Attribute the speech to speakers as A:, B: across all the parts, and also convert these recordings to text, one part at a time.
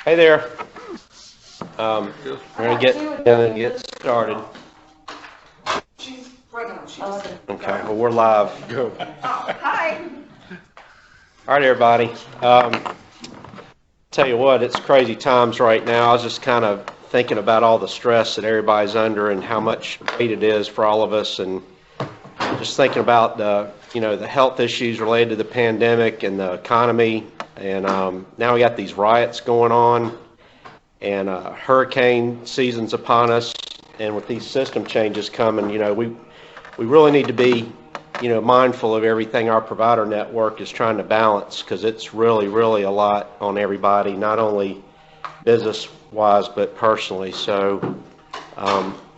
A: Hey there. We're going to get started. Okay, well, we're live.
B: Hi.
A: All right, everybody. Tell you what, it's crazy times right now. I was just kind of thinking about all the stress that everybody's under and how much weight it is for all of us, and just thinking about the health issues related to the pandemic and the economy. And now we got these riots going on, and hurricane season's upon us. And with these system changes coming, we really need to be, mindful of everything our provider network is trying to balance, because it's really, really a lot on everybody, not only business-wise but personally. So,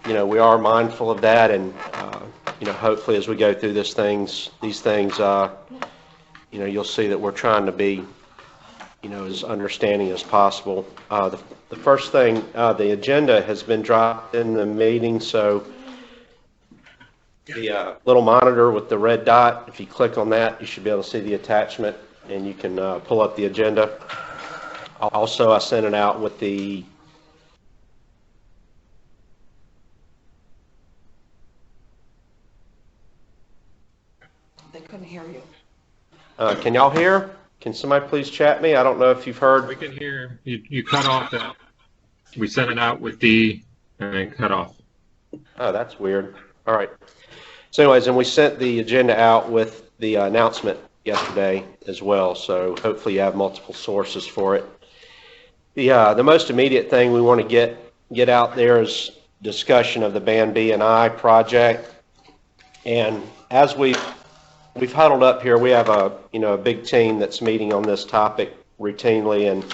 A: we are mindful of that, and hopefully as we go through these things, you'll see that we're trying to be, as understanding as possible. The first thing, the agenda has been dropped in the meeting, so the little monitor with the red dot, if you click on that, you should be able to see the attachment, and you can pull up the agenda. Also, I sent it out with the
B: They couldn't hear you.
A: can y'all hear? Can somebody please chat me? I don't know if you've heard.
C: We can hear. You cut off that. We sent it out with the and then cut off.
A: Oh, that's weird. All right. So anyways, and we sent the agenda out with the announcement yesterday as well. So hopefully you have multiple sources for it. The most immediate thing we want to get out there is discussion of the Band B and I project. And as we've huddled up here, we have a big team that's meeting on this topic routinely, and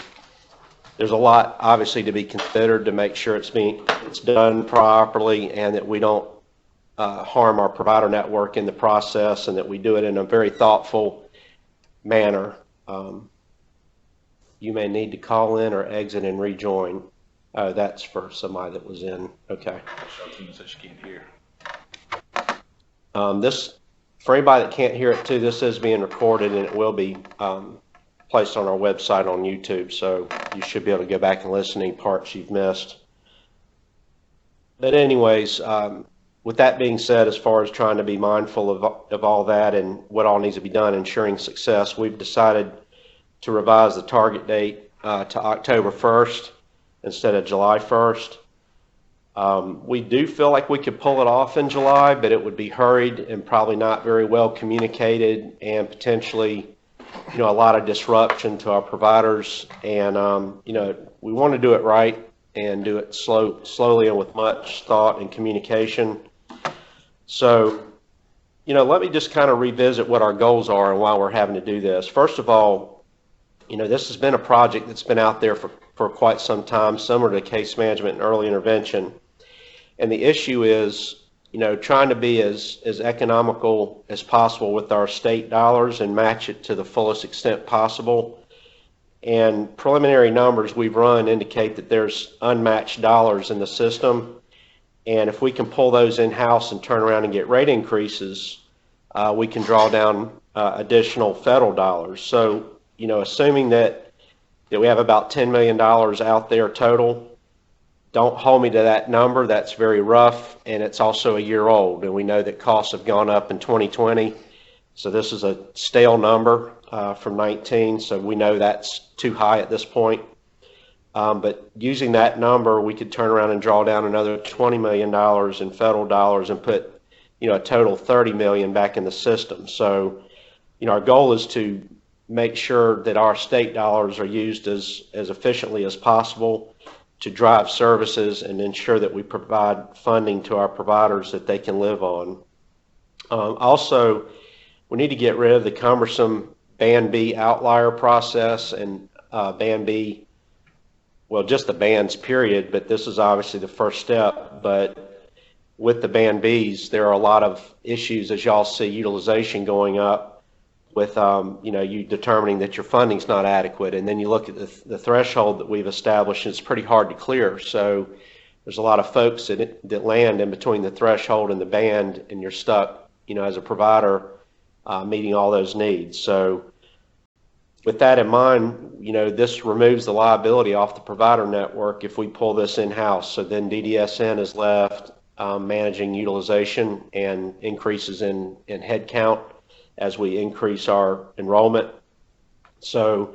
A: there's a lot obviously to be considered to make sure it's done properly, and that we don't harm our provider network in the process, and that we do it in a very thoughtful manner. You may need to call in or exit and rejoin. Oh, that's for somebody that was in. Okay.
D: So she can't hear.
A: This, for anybody that can't hear it too, this is being recorded, and it will be placed on our website on YouTube, so you should be able to go back and listen to any parts you've missed. But anyways, with that being said, as far as trying to be mindful of all that and what all needs to be done, ensuring success, we've decided to revise the target date to October 1st instead of July 1st. We do feel like we could pull it off in July, but it would be hurried and probably not very well communicated, and potentially, a lot of disruption to our providers. And, we want to do it right and do it slowly and with much thought and communication. So, let me just kind of revisit what our goals are and why we're having to do this. First of all, this has been a project that's been out there for quite some time, similar to case management and early intervention. And the issue is, trying to be as economical as possible with our state dollars and match it to the fullest extent possible. And preliminary numbers we've run indicate that there's unmatched dollars in the system. And if we can pull those in-house and turn around and get rate increases, we can draw down additional federal dollars. So, assuming that we have about $10 million out there total, don't hold me to that number. That's very rough, and it's also a year old, and we know that costs have gone up in 2020. So this is a stale number from 19, so we know that's too high at this point. But using that number, we could turn around and draw down another $20 million in federal dollars and put, a total $30 million back in the system. So, our goal is to make sure that our state dollars are used as efficiently as possible to drive services and ensure that we provide funding to our providers that they can live on. Also, we need to get rid of the cumbersome Band B outlier process and Band B, well, just the bands period, but this is obviously the first step. But with the Band Bs, there are a lot of issues, as y'all see utilization going up, with you determining that your funding's not adequate, and then you look at the threshold that we've established, and it's pretty hard to clear. So there's a lot of folks that land in between the threshold and the band, and you're stuck, as a provider, meeting all those needs. So with that in mind, this removes the liability off the provider network if we pull this in-house. So then DDSN is left managing utilization and increases in headcount as we increase our enrollment. So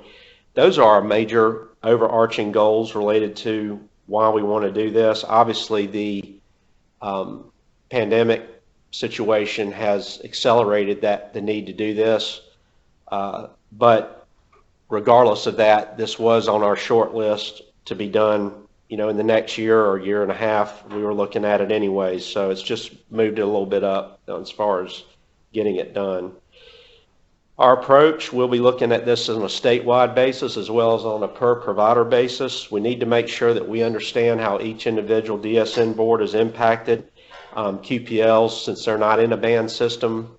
A: those are our major overarching goals related to why we want to do this. Obviously, the pandemic situation has accelerated the need to do this, but regardless of that, this was on our short list to be done, in the next year or year and a half. We were looking at it anyways, so it's just moved it a little bit up as far as getting it done. Our approach, we'll be looking at this on a statewide basis as well as on a per provider basis. We need to make sure that we understand how each individual DSN board is impacted. QPLs, since they're not in a band system,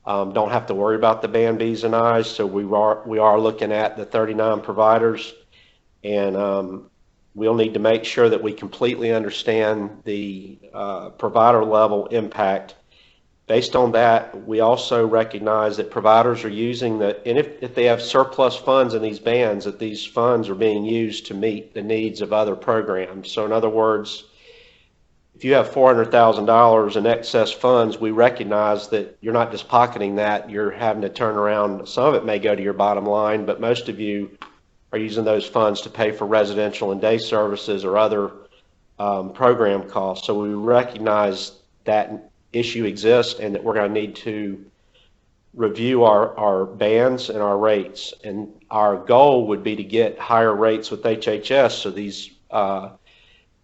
A: don't have to worry about the band Bs and Is, so we are looking at the 39 providers, and we'll need to make sure that we completely understand the provider level impact. Based on that, we also recognize that providers are using and if they have surplus funds in these bands, that these funds are being used to meet the needs of other programs. So in other words, if you have $400,000 in excess funds, we recognize that you're not just pocketing that, you're having to turn around. Some of it may go to your bottom line, but most of you are using those funds to pay for residential and day services or other program costs. So we recognize that issue exists and that we're going to need to review our bands and our rates. And our goal would be to get higher rates with HHS, so these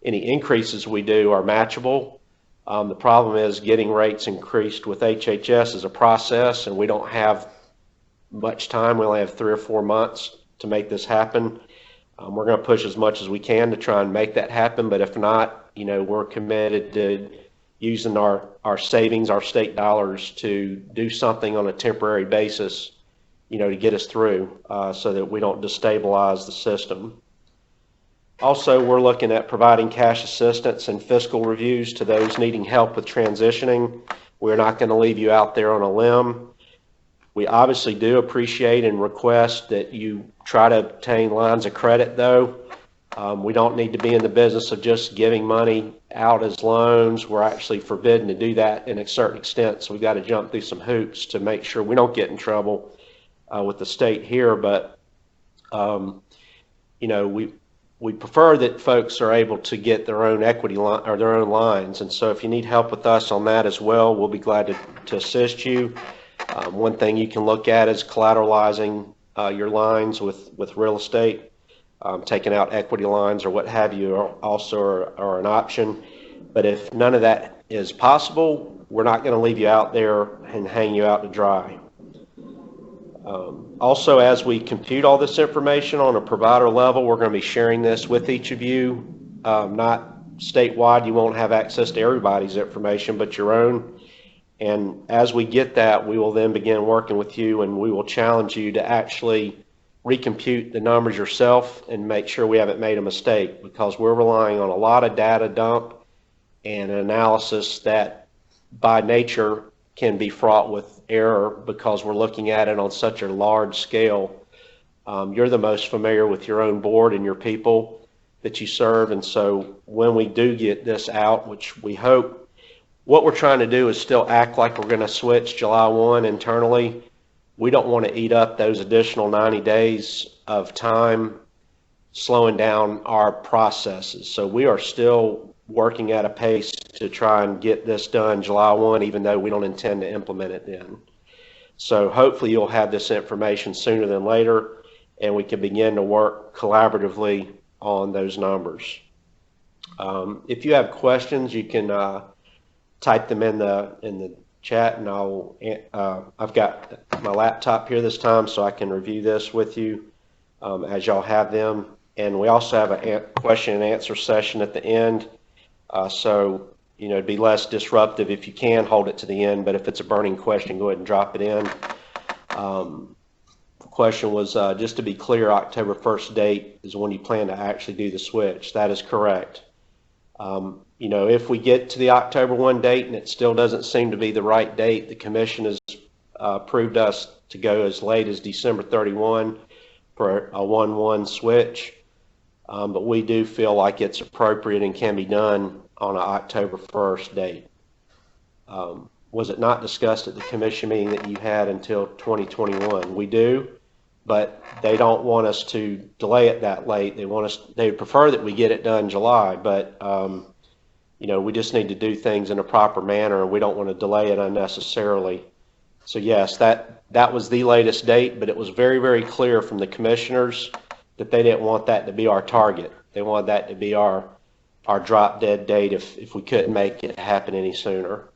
A: any increases we do are matchable. The problem is getting rates increased with HHS is a process, and we don't have much time. We only have 3 or 4 months to make this happen. We're going to push as much as we can to try and make that happen, but if not, we're committed to using our savings, our state dollars, to do something on a temporary basis, to get us through so that we don't destabilize the system. Also, we're looking at providing cash assistance and fiscal reviews to those needing help with transitioning. We're not going to leave you out there on a limb. We obviously do appreciate and request that you try to obtain lines of credit, though. We don't need to be in the business of just giving money out as loans. We're actually forbidden to do that in a certain extent, so we've got to jump through some hoops to make sure we don't get in trouble with the state here. But we prefer that folks are able to get their own equity line or their own lines, and so if you need help with us on that as well, we'll be glad to assist you. One thing you can look at is collateralizing your lines with real estate. Taking out equity lines or what have you also are an option. But if none of that is possible, we're not going to leave you out there and hang you out to dry. Also, as we compute all this information on a provider level, we're going to be sharing this with each of you. Not statewide, you won't have access to everybody's information, but your own. And as we get that, we will then begin working with you, and we will challenge you to actually recompute the numbers yourself and make sure we haven't made a mistake, because we're relying on a lot of data dump and analysis that by nature can be fraught with error because we're looking at it on such a large scale. You're the most familiar with your own board and your people that you serve, and so when we do get this out, which we hope, what we're trying to do is still act like we're going to switch July 1 internally. We don't want to eat up those additional 90 days of time slowing down our processes. So we are still working at a pace to try and get this done July 1, even though we don't intend to implement it then. So hopefully you'll have this information sooner than later, and we can begin to work collaboratively on those numbers. If you have questions, you can type them in the chat, and I've got my laptop here this time so I can review this with you as y'all have them. And we also have a question and answer session at the end, so it'd be less disruptive if you can hold it to the end, but if it's a burning question, go ahead and drop it in. The question was, just to be clear, October 1st date is when you plan to actually do the switch. That is correct. If we get to the October 1 date and it still doesn't seem to be the right date, the commission has approved us to go as late as December 31. for a 1/1 switch, but we do feel like it's appropriate and can be done on an October 1st date. Was it not discussed at the commission meeting that you had until 2021? We do, but they don't want us to delay it that late. They prefer that we get it done July, but you know, we just need to do things in a proper manner, and we don't want to delay it unnecessarily. So yes, that was the latest date, but it was very, very clear from the commissioners that they didn't want that to be our target. They wanted that to be our drop dead date if we couldn't make it happen any sooner.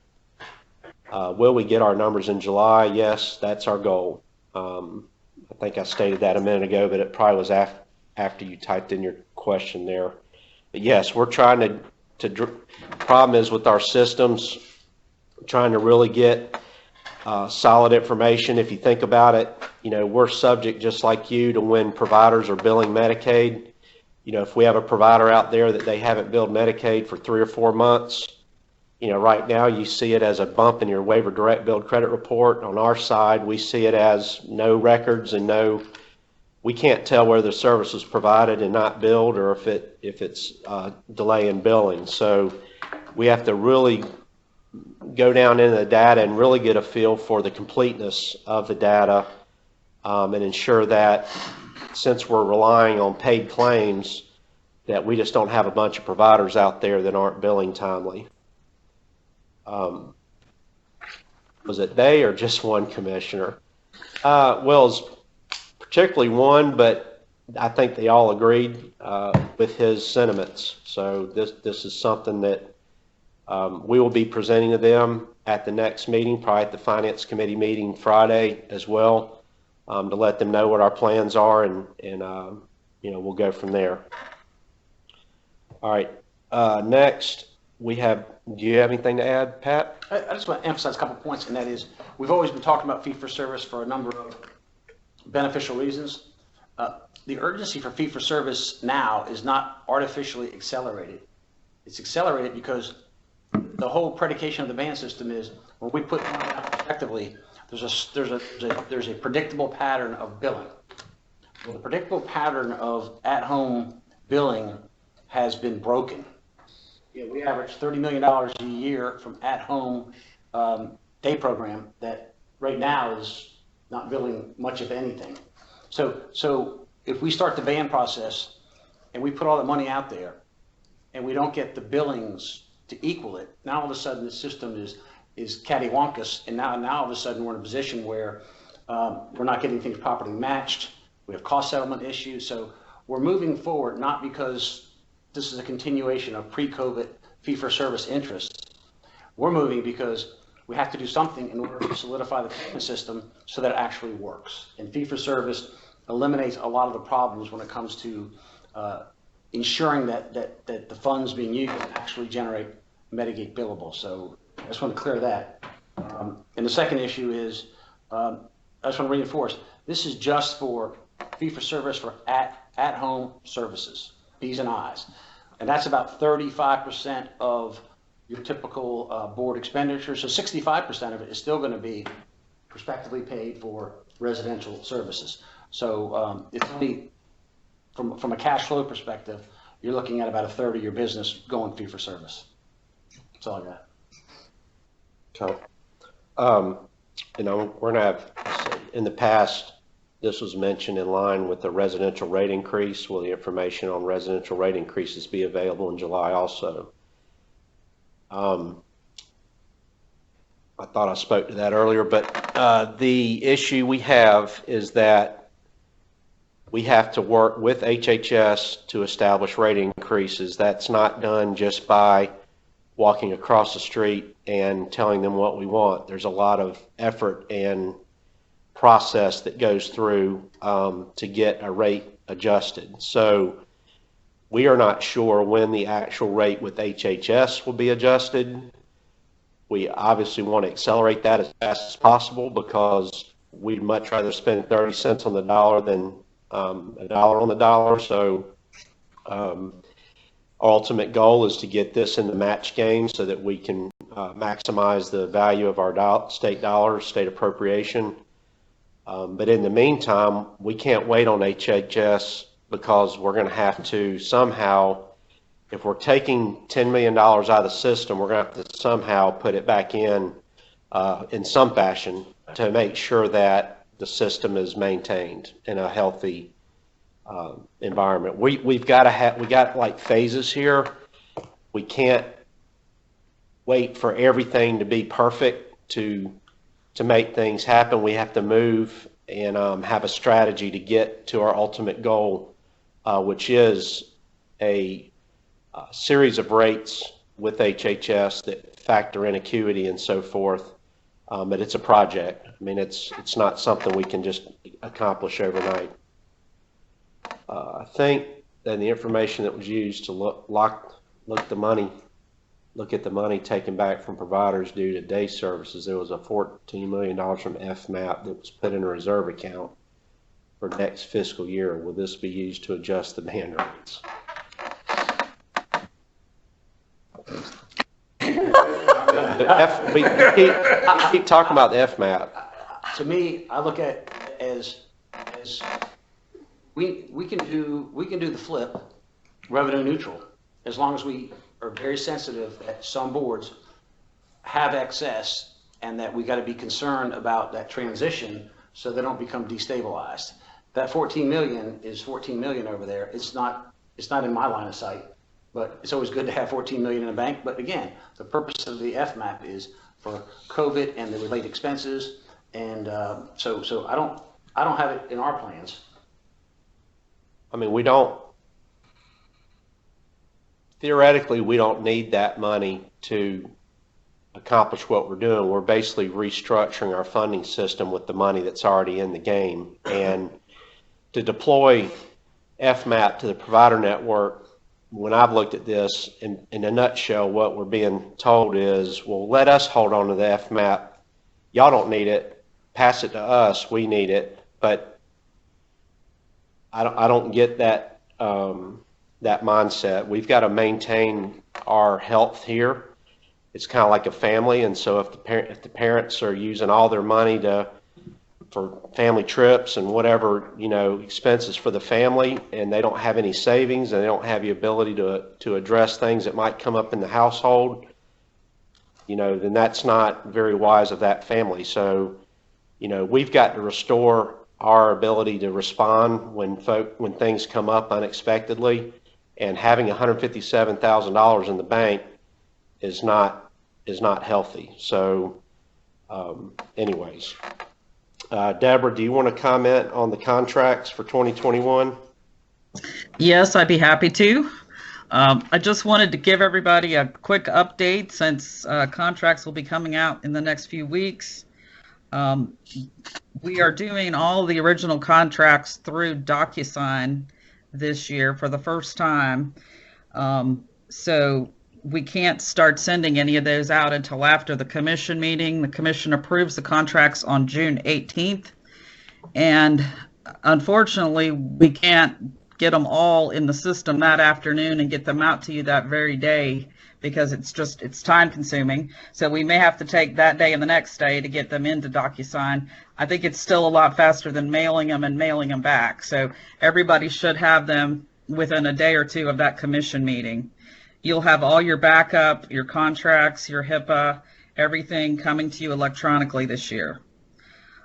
A: Will we get our numbers in July? Yes, that's our goal. I think I stated that a minute ago, but it probably was after you typed in your question there. But yes, we're trying problem is with our systems, trying to really get solid information. If you think about it, you know, we're subject just like you to when providers are billing Medicaid. You know, if we have a provider out there that they haven't billed Medicaid for 3 or 4 months, you know, right now you see it as a bump in your waiver direct billed credit report. On our side, we see it as no records and we can't tell whether the service was provided and not billed, or if it's delay in billing. So we have to really go down into the data and really get a feel for the completeness of the data, and ensure that since we're relying on paid claims, that we just don't have a bunch of providers out there that aren't billing timely. Was it they or just one commissioner? Well, it's particularly one, but I think they all agreed with his sentiments. So this is something that we will be presenting to them at the next meeting, probably at the Finance Committee meeting Friday as well, to let them know what our plans are, and you know, we'll go from there. All right. Next, we have. Do you have anything to add, Pat?
E: I just want to emphasize a couple points, and that is we've always been talking about fee-for-service for a number of beneficial reasons. The urgency for fee-for-service now is not artificially accelerated. It's accelerated because the whole predication of the band system is when we put money out effectively, there's a predictable pattern of billing. Well, the predictable pattern of at-home billing has been broken. Yeah, we average $30 million a year from at-home day program that right now is not billing much of anything. So if we start the ban process and we put all the money out there and we don't get the billings to equal it, now all of a sudden the system is cattywampus, and now all of a sudden we're in a position where we're not getting things properly matched. We have cost settlement issues. So we're moving forward not because this is a continuation of pre-COVID fee-for-service interests. We're moving because we have to do something in order to solidify the payment system so that it actually works. And fee-for-service eliminates a lot of the problems when it comes to ensuring that the funds being used actually generate Medicaid billable. So I just want to clear that. And the second issue is, I just want to reinforce, this is just for fee-for-service for at-home services, P's and I's. And that's about 35% of your typical board expenditure. So 65% of it is still going to be prospectively paid for residential services. So it's only, from a cash flow perspective, you're looking at about a third of your business going fee-for-service. That's all I got.
A: So, you know, we're going to have, in the past, this was mentioned in line with the residential rate increase. Will the information on residential rate increases be available in July also? I thought I spoke to that earlier, but the issue we have is that we have to work with HHS to establish rate increases. That's not done just by walking across the street and telling them what we want. There's a lot of effort and process that goes through to get a rate adjusted. So we are not sure when the actual rate with HHS will be adjusted. We obviously want to accelerate that as fast as possible because we'd much rather spend 30 cents on the dollar than $1 on the dollar. So our ultimate goal is to get this in the match game so that we can maximize the value of our state dollars, state appropriation. But in the meantime, we can't wait on HHS because we're going to have to somehow, if we're taking $10 million out of the system, we're going to have to somehow put it back in some fashion to make sure that the system is maintained in a healthy environment. We got like phases here. We can't wait for everything to be perfect to make things happen. We have to move and have a strategy to get to our ultimate goal, which is a series of rates with HHS that factor in acuity and so forth. But it's a project. I mean, it's not something we can just accomplish overnight. I think that the information that was used to look at the money taken back from providers due to day services, there was a $14 million from FMAP that was put in a reserve account for next fiscal year. Will this be used to adjust the band rates? We keep talking about the FMAP.
E: To me, I look at it as we can do the flip revenue neutral as long as we are very sensitive that some boards have excess and that we got to be concerned about that transition so they don't become destabilized. That 14 million is 14 million over there. It's not in my line of sight, but it's always good to have 14 million in the bank. But again, the purpose of the FMAP is for COVID and the related expenses. And so I don't have it in our plans.
A: I mean, theoretically, we don't need that money to accomplish what we're doing. We're basically restructuring our funding system with the money that's already in the game. And to deploy FMAP to the provider network, when I've looked at this, in a nutshell, what we're being told is, well, let us hold on to the FMAP. Y'all don't need it. Pass it to us. We need it. But I don't get that that mindset. We've got to maintain our health here. It's kind of like a family, and so if the parents are using all their money for family trips and whatever, expenses for the family, and they don't have any savings and they don't have the ability to address things that might come up in the household, then that's not very wise of that family. So, we've got to restore our ability to respond when things come up unexpectedly, and having $157,000 in the bank is not healthy. So, anyways, Deborah, do you want to comment on the contracts for 2021?
F: Yes, I'd be happy to. I just wanted to give everybody a quick update since contracts will be coming out in the next few weeks. We are doing all the original contracts through DocuSign this year for the first time. So we can't start sending any of those out until after the commission meeting. The commission approves the contracts on June 18th. And unfortunately, we can't get them all in the system that afternoon and get them out to you that very day because it's time consuming. So we may have to take that day and the next day to get them into DocuSign. I think it's still a lot faster than mailing them and mailing them back. So everybody should have them within a day or two of that commission meeting. You'll have all your backup, your contracts, your HIPAA, everything coming to you electronically this year.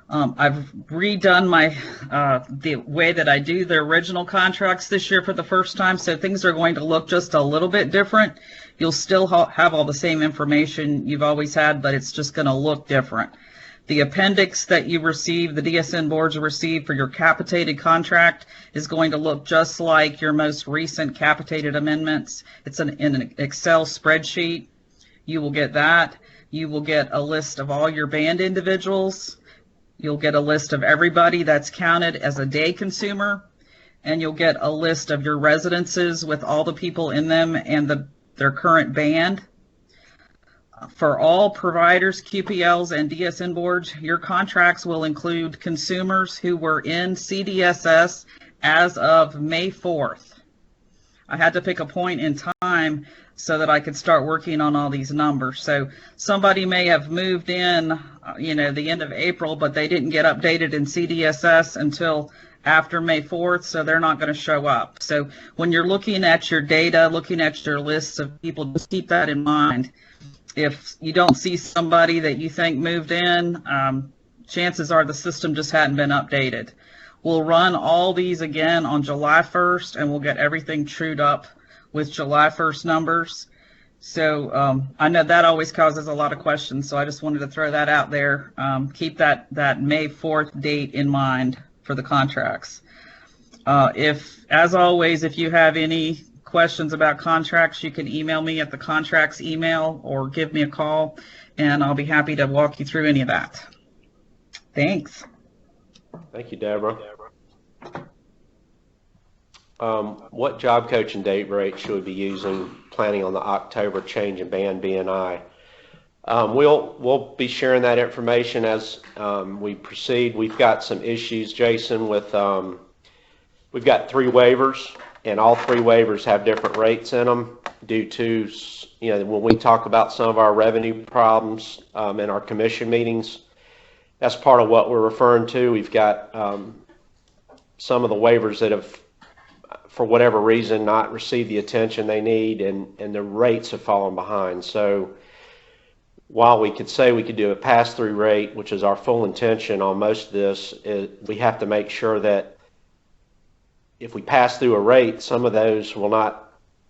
F: I've redone the way that I do the original contracts this year for the first time, so things are going to look just a little bit different. You'll still have all the same information you've always had, but it's just going to look different. The appendix that you receive, the DSN boards receive for your capitated contract, is going to look just like your most recent capitated amendments. It's in an Excel spreadsheet. You will get that. You will get a list of all your band individuals. You'll get a list of everybody that's counted as a day consumer, and you'll get a list of your residences with all the people in them and their current band. For all providers, QPLs, and DSN boards, your contracts will include consumers who were in CDSS as of May 4th. I had to pick a point in time time so that I could start working on all these numbers. So somebody may have moved in, the end of April, but they didn't get updated in CDSS until after May 4th, so they're not going to show up. So when you're looking at your data, looking at your lists of people, just keep that in mind. If you don't see somebody that you think moved in, chances are the system just hadn't been updated. We'll run all these again on July 1st, and we'll get everything trued up with July 1st numbers. So I know that always causes a lot of questions, so I just wanted to throw that out there. Keep that May 4th date in mind for the contracts. As always, if you have any questions about contracts, you can email me at the contracts email or give me a call, and I'll be happy to walk you through any of that. Thanks.
A: Thank you, Deborah. What job coach and date rate should we be using planning on the October change in band B&I? We'll be sharing that information as we proceed. We've got some issues, Jason, with we've got 3 waivers, and all 3 waivers have different rates in them due to, when we talk about some of our revenue problems in our commission meetings, that's part of what we're referring to. We've got some of the waivers that have, for whatever reason, not received the attention they need, and the rates have fallen behind. So while we could say we could do a pass-through rate, which is our full intention on most of this, we have to make sure that if we pass through a rate, some of those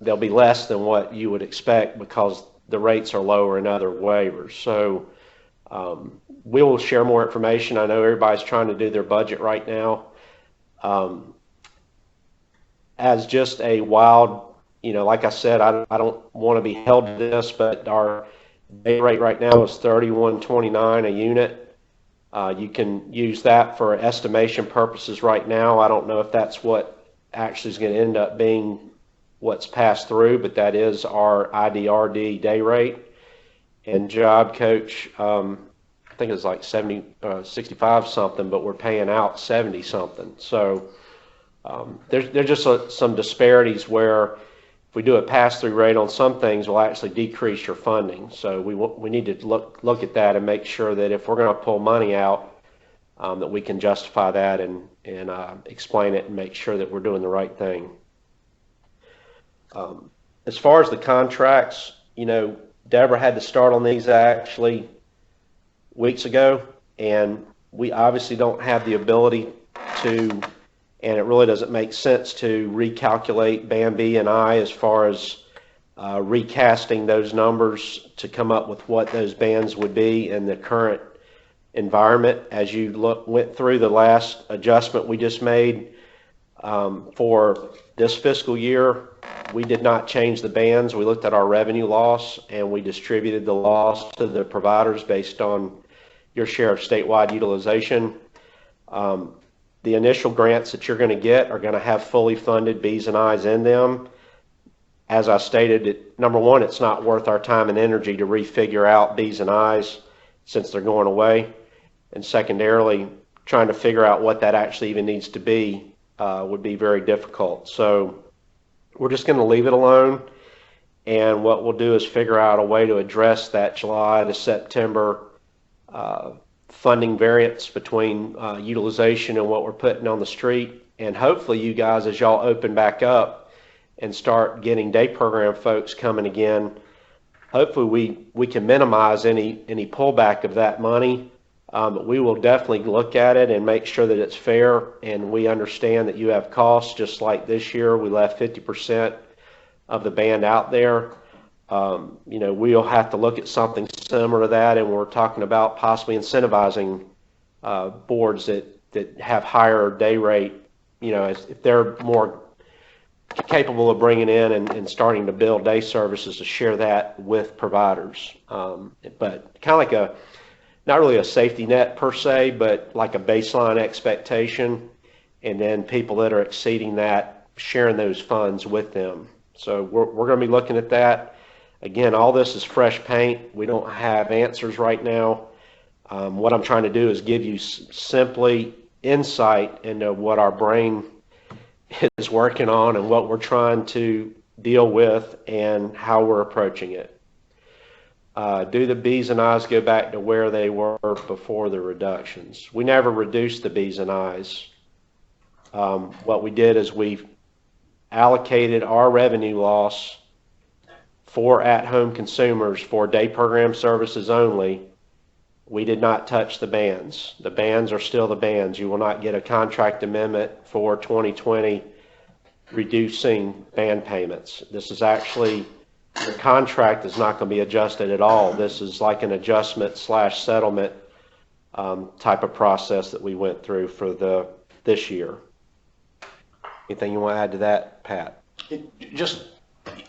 A: they'll be less than what you would expect because the rates are lower in other waivers. So we will share more information. I know everybody's trying to do their budget right now. As just a wild, like I said, I don't want to be held to this, but our day rate right now is $31.29 a unit. You can use that for estimation purposes right now. I don't know if that's what actually is going to end up being what's passed through, but that is our IDRD day rate. And job coach, I think it's like 65 something, but we're paying out 70 something. So there's just some disparities where if we do a pass-through rate on some things, we'll actually decrease your funding. So we need to look at that and make sure that if we're going to pull money out, that we can justify that and explain it and make sure that we're doing the right thing. As far as the contracts, Deborah had to start on these actually weeks ago, and we obviously don't have the ability to, and it really doesn't make sense to recalculate band B and I as far as recasting those numbers to come up with what those bands would be in the current environment. As you went through the last adjustment we just made for this fiscal year, we did not change the bands. We looked at our revenue loss and we distributed the loss to the providers based on your share of statewide utilization. The initial grants that you're going to get are going to have fully funded B's and I's in them. As I stated, number one, it's not worth our time and energy to refigure out B's and I's since they're going away. And secondarily, trying to figure out what that actually even needs to be would be very difficult. So we're just going to leave it alone. And what we'll do is figure out a way to address that July to September funding variance between utilization and what we're putting on the street. And hopefully you guys, as y'all open back up and start getting day program folks coming again, hopefully we can minimize any pullback of that money. But we will definitely look at it and make sure that it's fair, and we understand that you have costs. Just like this year, we left 50% of the band out there. We'll have to look at something similar to that, and we're talking about possibly incentivizing boards that have higher day rate, if they're more capable of bringing in and starting to build day services, to share that with providers. But kind of like not really a safety net per se, but like a baseline expectation, and then people that are exceeding that, sharing those funds with them. So we're going to be looking at that. Again, all this is fresh paint. We don't have answers right now. What I'm trying to do is give you simply insight into what our brain is working on and what we're trying to deal with and how we're approaching it. Do the B's and I's go back to where they were before the reductions? We never reduced the B's and I's. What we did is we allocated our revenue loss for at-home consumers for day program services only. We did not touch the bands. The bands are still the bands. You will not get a contract amendment for 2020 reducing band payments. This is actually, the contract is not going to be adjusted at all. This is like an adjustment / settlement type of process that we went through for this year. Anything you want to add to that, Pat?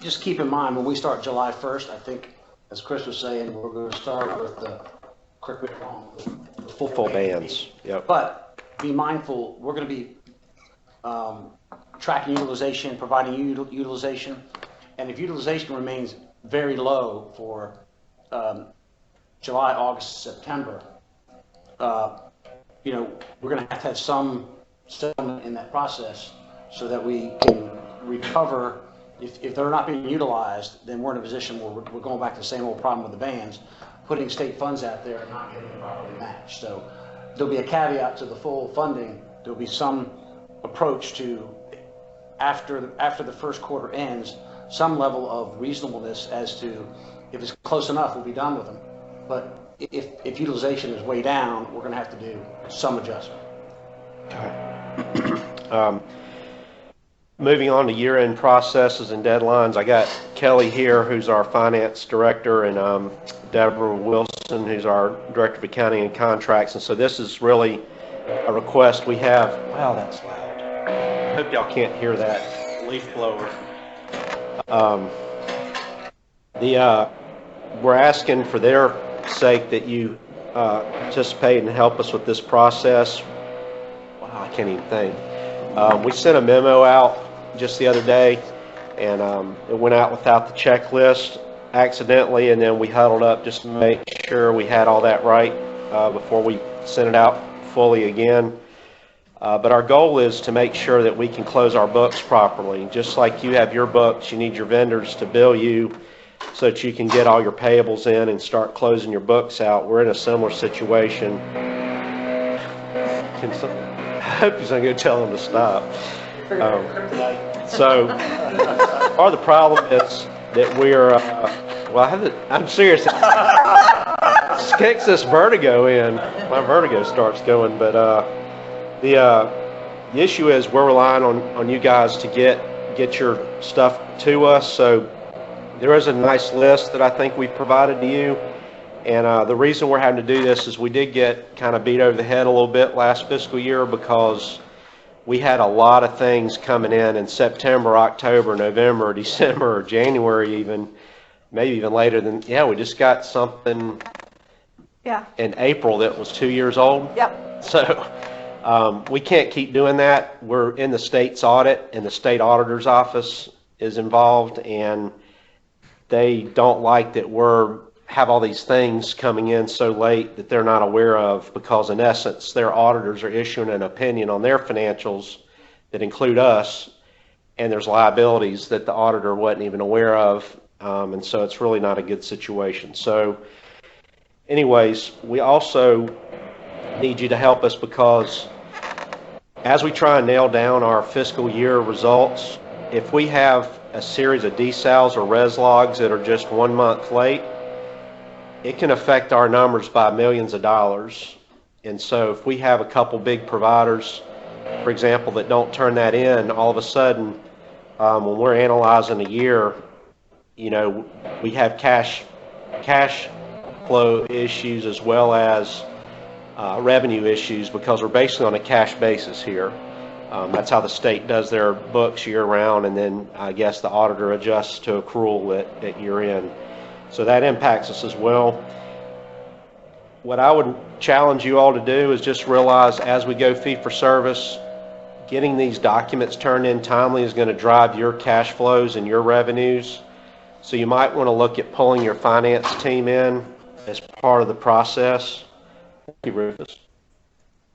E: Just keep in mind, when we start July 1st, I think, as Chris was saying, we're going to start with the, correct me if I'm wrong, the
A: Full bands. Yep.
E: But be mindful, we're going to be tracking utilization, providing utilization, and if utilization remains very low for July, August, September, we're going to have some settlement in that process so that we can recover. If they're not being utilized, then we're in a position where we're going back to the same old problem with the bands, putting state funds out there and not getting them properly matched. So there'll be a caveat to the full funding. There'll be some approach to, after the first quarter ends, some level of reasonableness as to, if it's close enough, we'll be done with them. But if utilization is way down, we're going to have to do some adjustment.
A: Okay. Moving on to year-end processes and deadlines, I got Kelly here, who's our finance director, and Deborah Wilson, who's our director of accounting and contracts. And so this is really a request we have. Wow, that's loud. I hope y'all can't hear that leaf blower. We're asking for their sake that you participate and help us with this process. Wow, I can't even think. We sent a memo out just the other day, and it went out without the checklist accidentally, and then we huddled up just to make sure we had all that right before we sent it out fully again. But our goal is to make sure that we can close our books properly. Just like you have your books, you need your vendors to bill you so that you can get all your payables in and start closing your books out. We're in a similar situation. I hope he's not going to tell them to stop. So part of the problem is that we're, I'm serious. It kicks this vertigo in. My vertigo starts going, but the issue is we're relying on you guys to get your stuff to us. So there is a nice list that I think we've provided to you. And the reason we're having to do this is we did get kind of beat over the head a little bit last fiscal year because we had a lot of things coming in September, October, November, December, January even, maybe even later than, we just got something in April that was 2 years old.
B: Yep.
A: So we can't keep doing that. We're in the state's audit, and the state auditor's office is involved, and they don't like that have all these things coming in so late that they're not aware of, because in essence their auditors are issuing an opinion on their financials that include us, and there's liabilities that the auditor wasn't even aware of, and so it's really not a good situation. So anyways, we also need you to help us, because as we try and nail down our fiscal year results, if we have a series of desals or res logs that are just 1 month late, it can affect our numbers by millions of dollars. And so if we have a couple big providers, for example, that don't turn that in, all of a sudden, when we're analyzing a year, we have cash flow issues as well as revenue issues, because we're basically on a cash basis here. That's how the state does their books year round, and then I guess the auditor adjusts to accrual at year end. So that impacts us as well. What I would challenge you all to do is just realize, as we go fee for service, getting these documents turned in timely is going to drive your cash flows and your revenues. So you might want to look at pulling your finance team in as part of the process. Thank you, Rufus.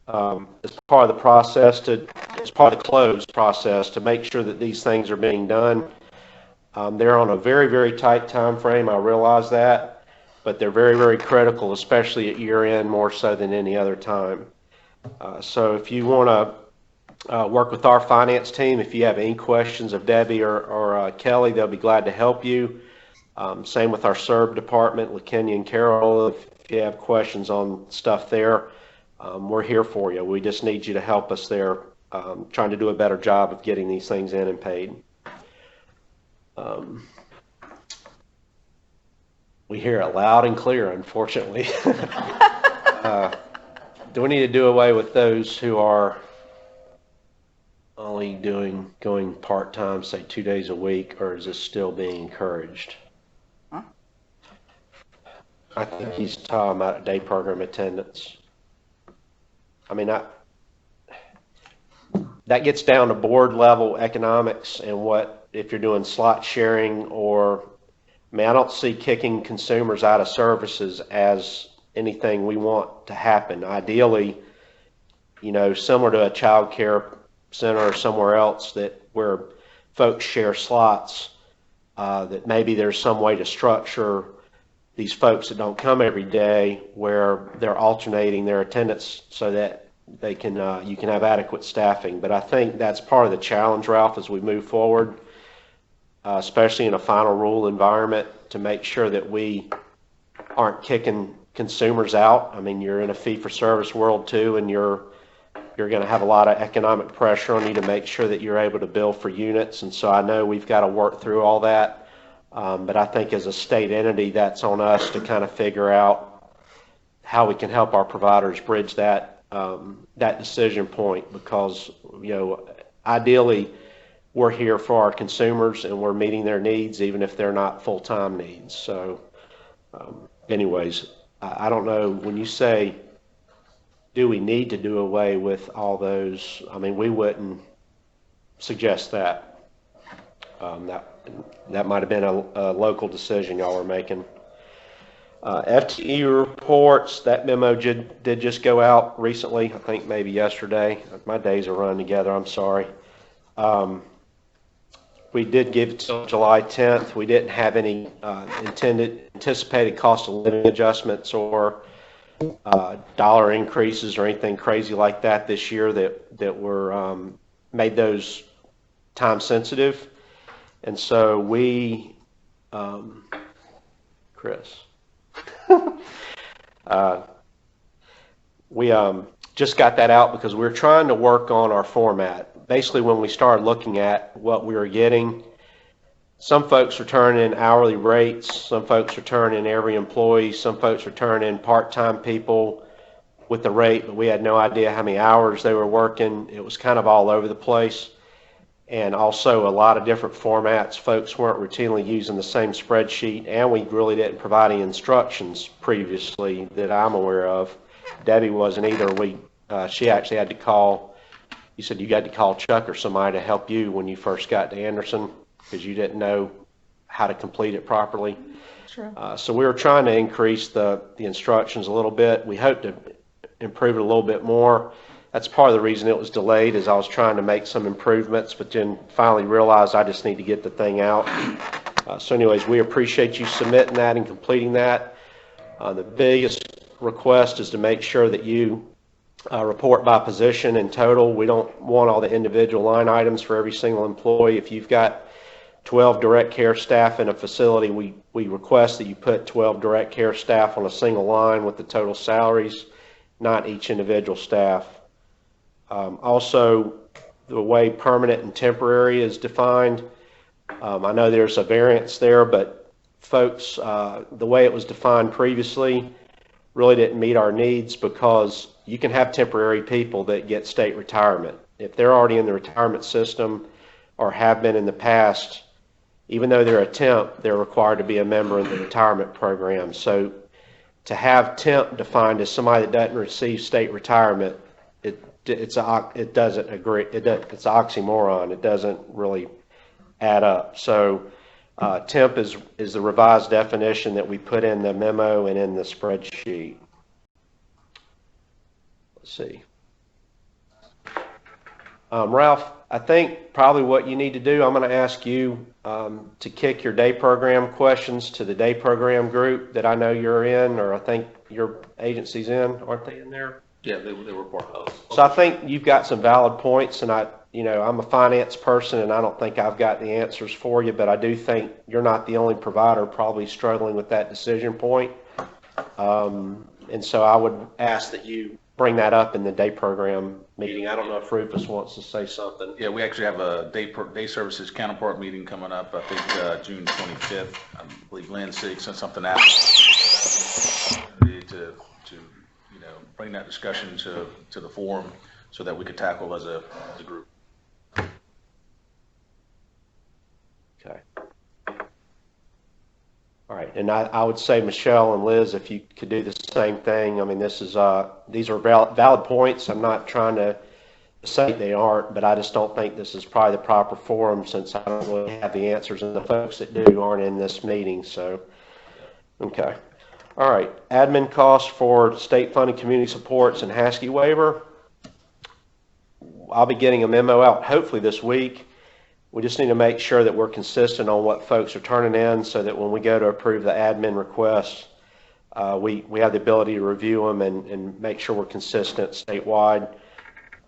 A: As part of the process, as part of the close process, to make sure that these things are being done. They're on a very, very tight time frame. I realize that, but they're very, very critical, especially at year end, more so than any other time. So if you want to work with our finance team, if you have any questions of Debbie or Kelly, they'll be glad to help you. Same with our SERB department, LaKenya and Carol. If you have questions on stuff there, we're here for you. We just need you to help us there, trying to do a better job of getting these things in and paid. We hear it loud and clear, unfortunately. Do we need to do away with those who are only going part-time, say 2 days a week, or is this still being encouraged?
B: Huh?
A: I think he's talking about day program attendance. I mean, that gets down to board level economics and what, if you're doing slot sharing or, I mean, I don't see kicking consumers out of services as anything we want to happen. Ideally, you know, similar to a child care center or somewhere else where folks share slots, that maybe there's some way to structure these folks that don't come every day where they're alternating their attendance so that they can you can have adequate staffing. But I think that's part of the challenge, Ralph, as we move forward, especially in a final rule environment, to make sure that we aren't kicking consumers out. I mean, you're in a fee-for-service world too, and you're going to have a lot of economic pressure on you to make sure that you're able to bill for units. And so I know we've got to work through all that. But I think as a state entity, that's on us to kind of figure out how we can help our providers bridge that decision point, because, you know, ideally we're here for our consumers and we're meeting their needs, even if they're not full-time needs. So anyways, I don't know, when you say, do we need to do away with all those? I mean, we wouldn't suggest that. That might have been a local decision y'all are making. FTE reports, that memo did just go out recently, I think maybe yesterday. My days are running together, I'm sorry. We did give it till July 10th. We didn't have any anticipated cost of living adjustments or dollar increases or anything crazy like that this year that were made those time sensitive. And so we, Chris, we just got that out because we're trying to work on our format. Basically, when we started looking at what we were getting, some folks are turning in hourly rates, some folks are turning in every employee, some folks are turning in part-time people with the rate, but we had no idea how many hours they were working. It was kind of all over the place. And also a lot of different formats. Folks weren't routinely using the same spreadsheet, and we really didn't provide any instructions previously that I'm aware of. Debbie wasn't either. She actually had to call, you said you got to call Chuck or somebody to help you when you first got to Anderson because you didn't know how to complete it properly.
B: True.
A: So we were trying to increase the instructions a little bit. We hope to improve it a little bit more. That's part of the reason it was delayed, is I was trying to make some improvements, but then finally realized I just need to get the thing out. So anyways, we appreciate you submitting that and completing that. The biggest request is to make sure that you report by position and total. We don't want all the individual line items for every single employee. If you've got 12 direct care staff in a facility, we request that you put 12 direct care staff on a single line with the total salaries, not each individual staff. Also, the way permanent and temporary is defined, I know there's a variance there, but folks, the way it was defined previously really didn't meet our needs, because you can have temporary people that get state retirement. If they're already in the retirement system or have been in the past, even though they're a temp, they're required to be a member of the retirement program. So to have temp defined as somebody that doesn't receive state retirement, it's an oxymoron. It doesn't really add up. So temp is the revised definition that we put in the memo and in the spreadsheet. Let's see. Ralph, I think probably what you need to do, I'm going to ask you to kick your day program questions to the day program group that I know you're in, or I think your agency's in, aren't they in there?
D: Yeah, they were part of those.
A: So I think you've got some valid points, and I'm a finance person, and I don't think I've got the answers for you, but I do think you're not the only provider probably struggling with that decision point. And so I would ask that you bring that up in the day program meeting. I don't know if Rufus wants to say something.
D: Yeah, we actually have a day services counterpart meeting coming up, I think June 25th. I believe Lynn sent something out to bring that discussion to the forum so that we could tackle as a group.
A: Okay. All right, and I would say, Michelle and Liz, if you could do the same thing. I mean, these are valid points. I'm not trying to say they aren't, but I just don't think this is probably the proper forum since I don't really have the answers, and the folks that do aren't in this meeting. So, okay. All right, admin costs for state funded community supports and Haskell waiver. I'll be getting a memo out hopefully this week. We just need to make sure that we're consistent on what folks are turning in so that when we go to approve the admin requests, we have the ability to review them and make sure we're consistent statewide.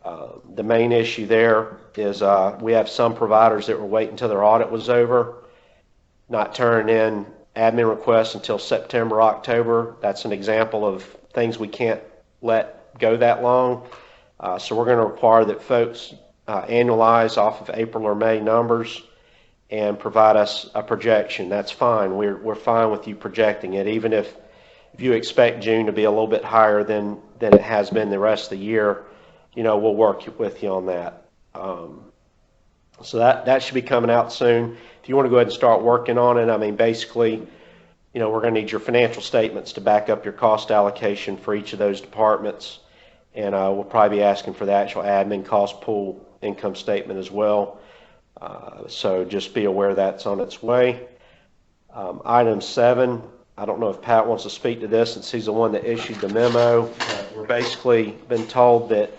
A: The main issue there is we have some providers that were waiting until their audit was over, not turning in admin requests until September, October. That's an example of things we can't let go that long. So we're going to require that folks annualize off of April or May numbers and provide us a projection. That's fine. We're fine with you projecting it, even if you expect June to be a little bit higher than it has been the rest of the year. We'll work with you on that. So that should be coming out soon. If you want to go ahead and start working on it, I mean, basically, we're going to need your financial statements to back up your cost allocation for each of those departments. And we'll probably be asking for the actual admin cost pool income statement as well. So just be aware that's on its way. Item 7, I don't know if Pat wants to speak to this since he's the one that issued the memo. We're basically been told that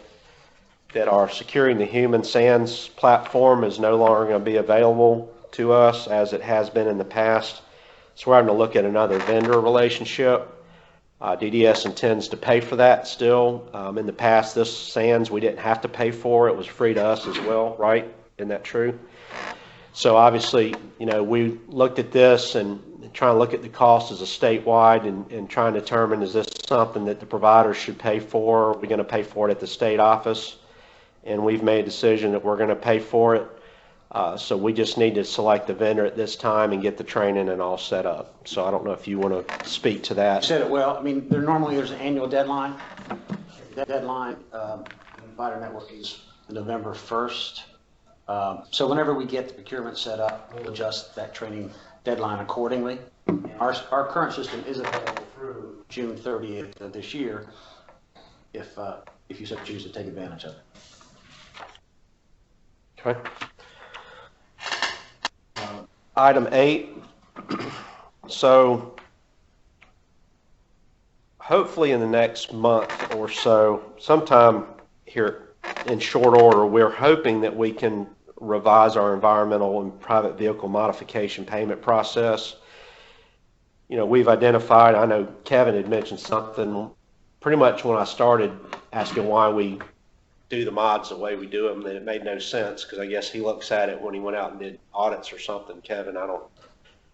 A: our Securing the Human Sands platform is no longer going to be available to us as it has been in the past. So we're having to look at another vendor relationship. DDS intends to pay for that still. In the past, this SANS we didn't have to pay for. It was free to us as well, right? Isn't that true? So obviously, we looked at this and trying to look at the cost as a statewide and trying to determine, is this something that the providers should pay for? Are we going to pay for it at the state office? And we've made a decision that we're going to pay for it. So we just need to select the vendor at this time and get the training and all set up. So I don't know if you want to speak to that.
E: You said it well. I mean, there's an annual deadline. That deadline in the provider network is November 1st. So whenever we get the procurement set up, we'll adjust that training deadline accordingly. Our current system is available through June 30th of this year if you so choose to take advantage of it.
A: Okay. Item 8. So hopefully in the next month or so, sometime here in short order, we're hoping that we can revise our environmental and private vehicle modification payment process. We've identified, I know Kevin had mentioned something pretty much when I started asking why we do the mods the way we do them, that it made no sense, because I guess he looks at it when he went out and did audits or something. Kevin,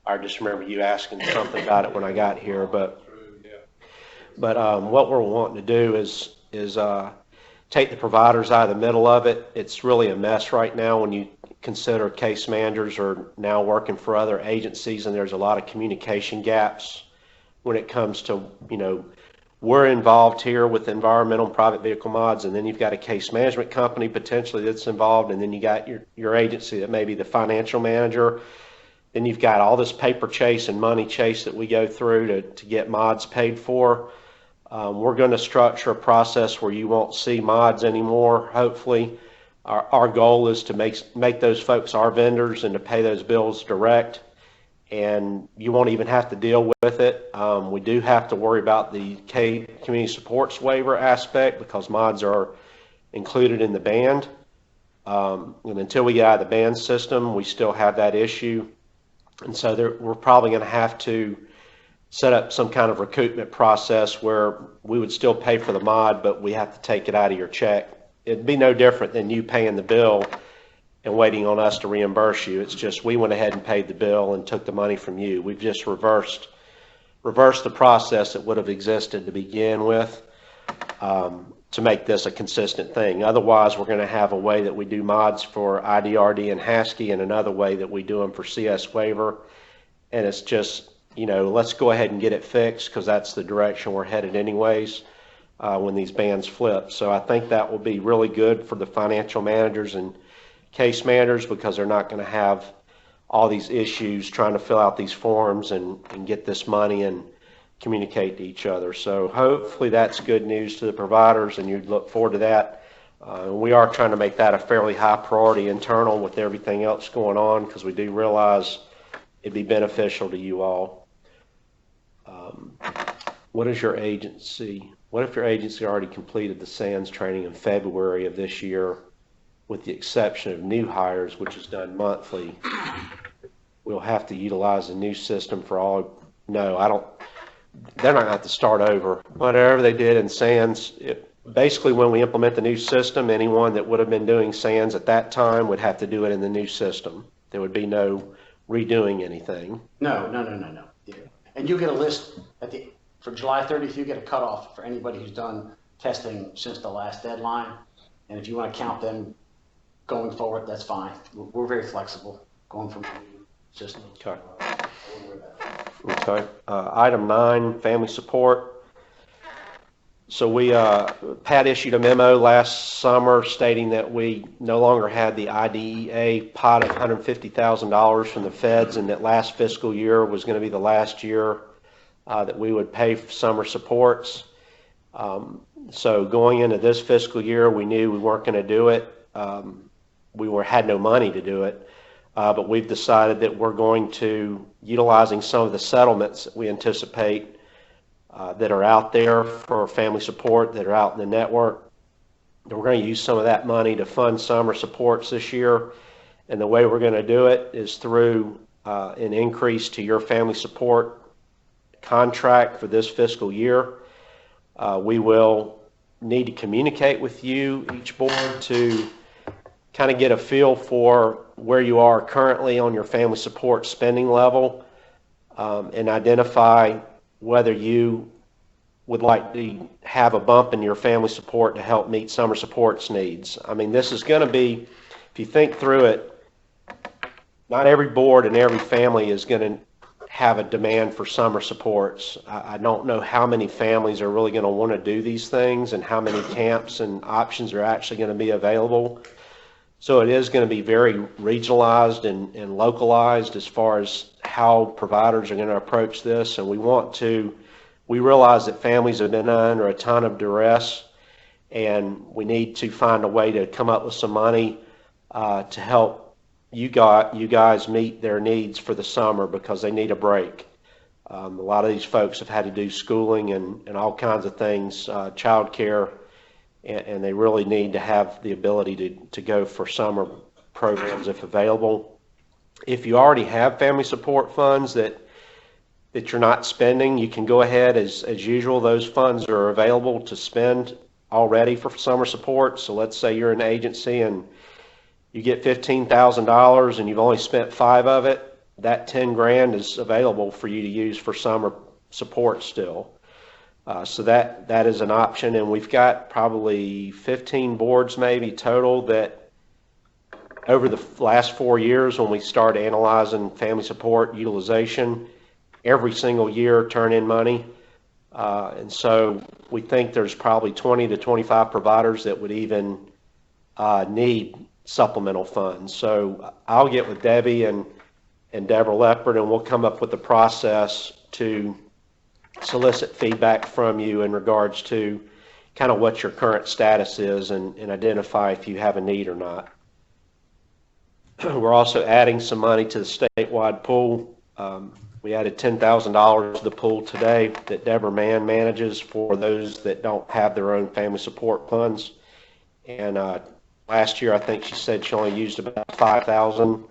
A: I just remember you asking something about it when I got here, but what we're wanting to do is take the providers out of the middle of it. It's really a mess right now when you consider case managers are now working for other agencies, and there's a lot of communication gaps when it comes to, we're involved here with environmental and private vehicle mods, and then you've got a case management company potentially that's involved, and then you got your agency that may be the financial manager. Then you've got all this paper chase and money chase that we go through to get mods paid for. We're going to structure a process where you won't see mods anymore, hopefully. Our goal is to make those folks our vendors and to pay those bills direct. And you won't even have to deal with it. We do have to worry about the community supports waiver aspect because mods are included in the band. And until we get out of the band system, we still have that issue. And so we're probably going to have to set up some kind of recoupment process where we would still pay for the mod, but we have to take it out of your check. It'd be no different than you paying the bill and waiting on us to reimburse you. It's just we went ahead and paid the bill and took the money from you. We've just reversed the process that would have existed to begin with, to make this a consistent thing. Otherwise, we're going to have a way that we do mods for IDRD and HASCII and another way that we do them for CS waiver. And it's just, let's go ahead and get it fixed, because that's the direction we're headed anyways when these bands flip. So I think that will be really good for the financial managers and case managers, because they're not going to have all these issues trying to fill out these forms and get this money and communicate to each other. So hopefully that's good news to the providers, and you'd look forward to that. We are trying to make that a fairly high priority internal with everything else going on, because we do realize it'd be beneficial to you all. What if your agency already completed the SANS training in February of this year, with the exception of new hires, which is done monthly? We'll have to utilize a new system for all. No, they're not going to have to start over. Whatever they did in SANS, basically when we implement the new system, anyone that would have been doing SANS at that time would have to do it in the new system. There would be no redoing anything.
E: No. Yeah. And you get a list for July 30th, you get a cutoff for anybody who's done testing since the last deadline. And if you want to count them going forward, that's fine. We're very flexible going from new system.
A: Okay. Okay. Item 9, family support. So Pat issued a memo last summer stating that we no longer had the IDEA pot of $150,000 from the feds, and that last fiscal year was going to be the last year that we would pay for summer supports. So going into this fiscal year, we knew we weren't going to do it. We had no money to do it. But we've decided that we're going to, utilizing some of the settlements that we anticipate that are out there for family support, that are out in the network, we're going to use some of that money to fund summer supports this year. And the way we're going to do it is through an increase to your family support contract for this fiscal year. We will need to communicate with you, each board, to kind of get a feel for where you are currently on your family support spending level, and identify whether you would like to have a bump in your family support to help meet summer supports needs. I mean, this is going to be, if you think through it, not every board and every family is going to have a demand for summer supports. I don't know how many families are really going to want to do these things, and how many camps and options are actually going to be available. So it is going to be very regionalized and localized as far as how providers are going to approach this. And we realize that families have been under a ton of duress, and we need to find a way to come up with some money to help you guys meet their needs for the summer, because they need a break. A lot of these folks have had to do schooling and all kinds of things, childcare, and they really need to have the ability to go for summer programs if available. If you already have family support funds that you're not spending, you can go ahead as usual. Those funds are available to spend already for summer support. So let's say you're an agency and you get $15,000 and you've only spent $5,000 of it, that $10,000 is available for you to use for summer support still. So that is an option, and we've got probably 15 boards maybe total that over the last 4 years, when we started analyzing family support utilization, every single year turn in money. And so we think there's probably 20 to 25 providers that would even need supplemental funds. So I'll get with Debbie and Deborah Leopard, and we'll come up with a process to solicit feedback from you in regards to kind of what your current status is, and identify if you have a need or not. We're also adding some money to the statewide pool. We added $10,000 to the pool today that Deborah Mann manages for those that don't have their own family support funds. And Last year, I think she said she only used about 5,000.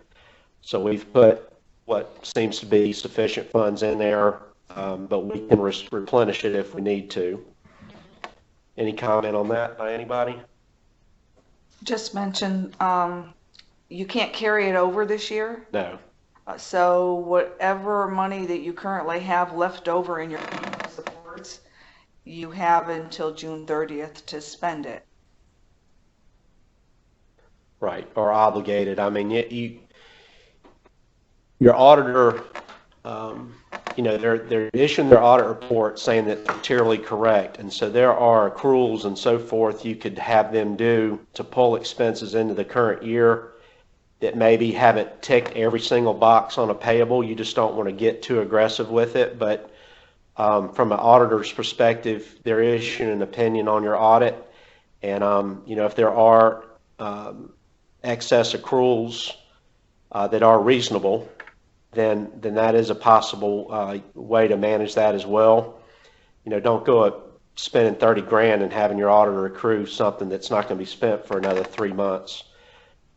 A: So we've put what seems to be sufficient funds in there, but we can replenish it if we need to. Any comment on that by anybody?
B: Just mention, you can't carry it over this year.
A: No.
B: So whatever money that you currently have left over in your supports, you have until June 30th to spend it.
A: Right, or obligated. I mean, your auditor, they're issuing their audit report saying that it's materially correct, and so there are accruals and so forth you could have them do to pull expenses into the current year that maybe haven't ticked every single box on a payable. You just don't want to get too aggressive with it, but from an auditor's perspective, they're issuing an opinion on your audit, and if there are excess accruals that are reasonable, then that is a possible way to manage that as well. Don't go up spending 30 grand and having your auditor accrue something that's not going to be spent for another 3 months.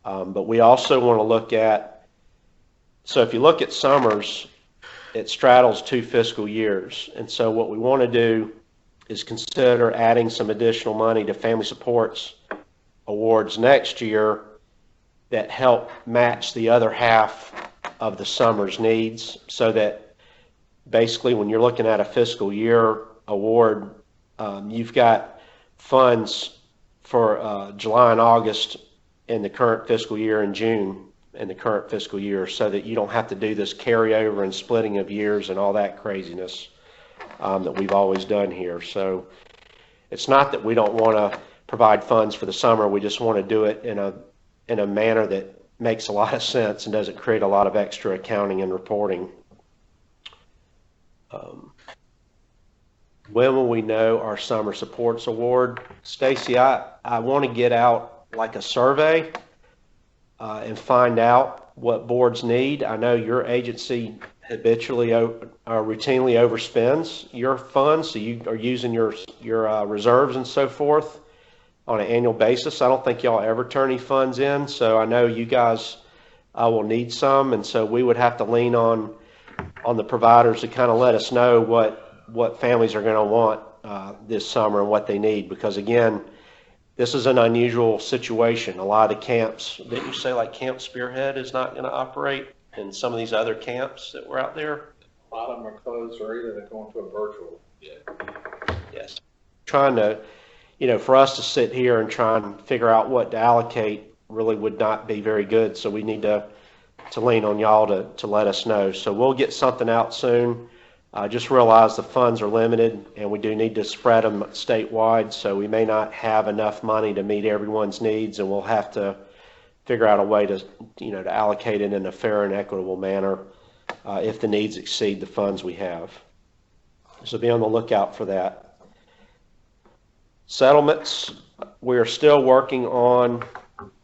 A: But we also want to look at, so if you look at summers, it straddles 2 fiscal years. And so what we want to do is consider adding some additional money to family supports awards next year that help match the other half of the summer's needs, so that basically when you're looking at a fiscal year award, you've got funds for July and August in the current fiscal year and June in the current fiscal year, so that you don't have to do this carryover and splitting of years and all that craziness that we've always done here. So it's not that we don't want to provide funds for the summer, we just want to do it in a manner that makes a lot of sense and doesn't create a lot of extra accounting and reporting. When will we know our summer supports award? Stacy, I want to get out like a survey and find out what boards need. I know your agency habitually routinely overspends your funds, so you are using your reserves and so forth on an annual basis. I don't think y'all ever turn any funds in, so I know you guys will need some, and so we would have to lean on the providers to kind of let us know what families are going to want this summer and what they need, because again, this is an unusual situation. A lot of the camps, didn't you say like Camp Spearhead is not going to operate, and some of these other camps that were out there?
G: A lot of them are closed, or either they're going to a virtual.
A: Yes. Trying to, for us to sit here and try and figure out what to allocate really would not be very good. So we need to lean on y'all to let us know. So we'll get something out soon. Just realize the funds are limited and we do need to spread them statewide. So we may not have enough money to meet everyone's needs, and we'll have to figure out a way to allocate it in a fair and equitable manner if the needs exceed the funds we have. So be on the lookout for that. Settlements, we're still working on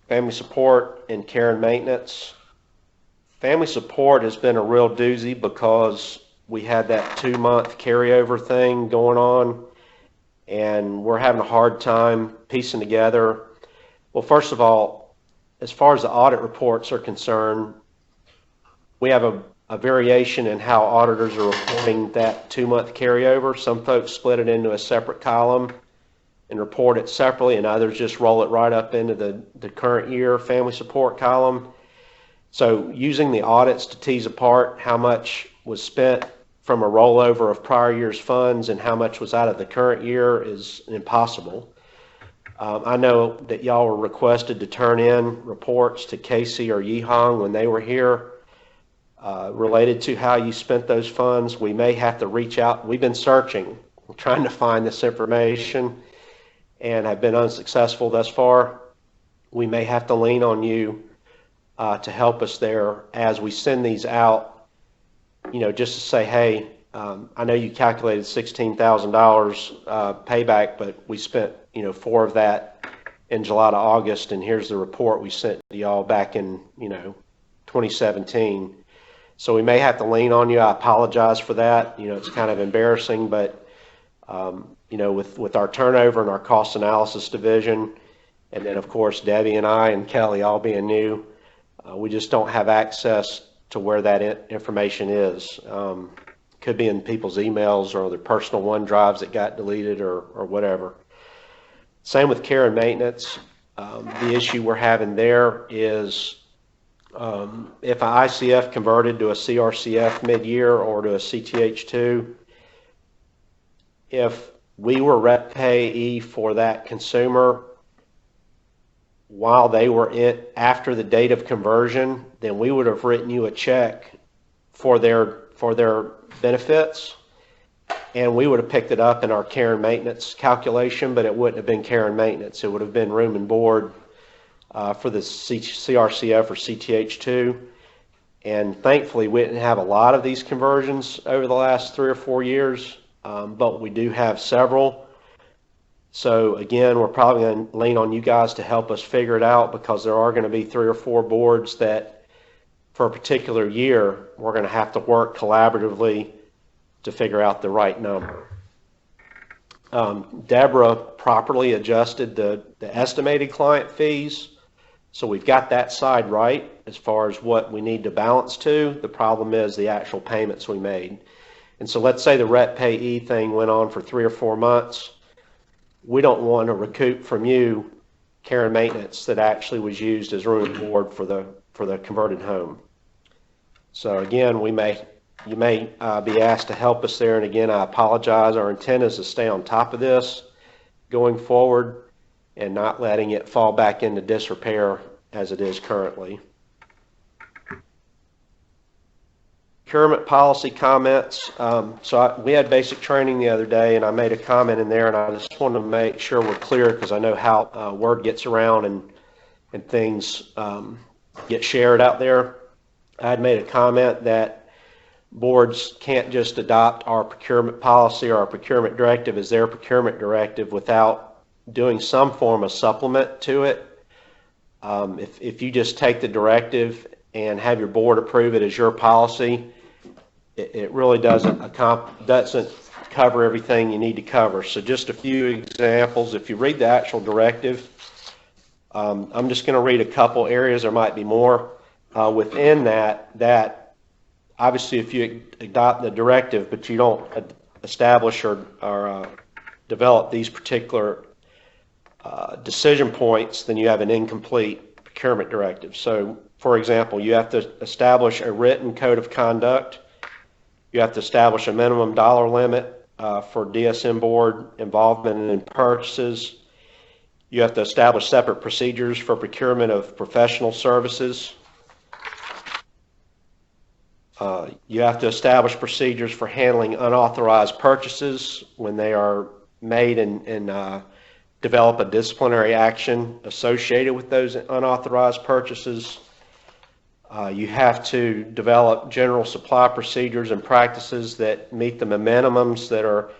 A: family support and care and maintenance. Family support has been a real doozy because we had that 2-month carryover thing going on, and we're having a hard time piecing together. Well, first of all, as far as the audit reports are concerned, we have a variation in how auditors are reporting that 2-month carryover. Some folks split it into a separate column and report it separately, and others just roll it right up into the current year family support column. So using the audits to tease apart how much was spent from a rollover of prior year's funds and how much was out of the current year is impossible. I know that y'all were requested to turn in reports to Casey or Yihong when they were here related to how you spent those funds. We may have to reach out. We've been searching, trying to find this information, and have been unsuccessful thus far. We may have to lean on you to help us there as we send these out, just to say, hey, I know you calculated $16,000 payback, but we spent, 4 of that in July to August, and here's the report we sent to y'all back in, 2017. So we may have to lean on you. I apologize for that. It's kind of embarrassing, but with our turnover and our cost analysis division, And then, of course, Debbie and I and Kelly all being new, we just don't have access to where that information is. Could be in people's emails or their personal OneDrives that got deleted or whatever. Same with care and maintenance. The issue we're having there is if an ICF converted to a CRCF mid-year or to a CTH2, if we were rep payee for that consumer while they were after the date of conversion, then we would have written you a check for their benefits, and we would have picked it up in our care and maintenance calculation, but it wouldn't have been care and maintenance. It would have been room and board for the CRCF or CTH2. And thankfully, we didn't have a lot of these conversions over the last 3 or 4 years, but we do have several. So again, we're probably going to lean on you guys to help us figure it out, because there are going to be 3 or 4 boards that for a particular year, we're going to have to work collaboratively to figure out the right number. Deborah properly adjusted the estimated client fees, so we've got that side right as far as what we need to balance to. The problem is the actual payments we made. And so let's say the rep payee thing went on for 3 or 4 months. We don't want to recoup from you care and maintenance that actually was used as room and board for the converted home. So again, you may be asked to help us there. And again, I apologize. Our intent is to stay on top of this going forward and not letting it fall back into disrepair as it is currently. Procurement policy comments. We had basic training the other day, and I made a comment in there, and I just want to make sure we're clear, because I know how word gets around and things get shared out there. I had made a comment that boards can't just adopt our procurement policy or our procurement directive as their procurement directive without doing some form of supplement to it. If you just take the directive and have your board approve it as your policy, it really doesn't cover everything you need to cover. So just a few examples. If you read the actual directive, I'm just going to read a couple areas. There might be more within that obviously if you adopt the directive but you don't establish or develop these particular decision points, then you have an incomplete procurement directive. So for example, you have to establish a written code of conduct. You have to establish a minimum dollar limit for DSM board involvement in purchases. You have to establish separate procedures for procurement of professional services. You have to establish procedures for handling unauthorized purchases when they are made, and develop a disciplinary action associated with those unauthorized purchases. You have to develop general supply procedures and practices that meet the minimums that are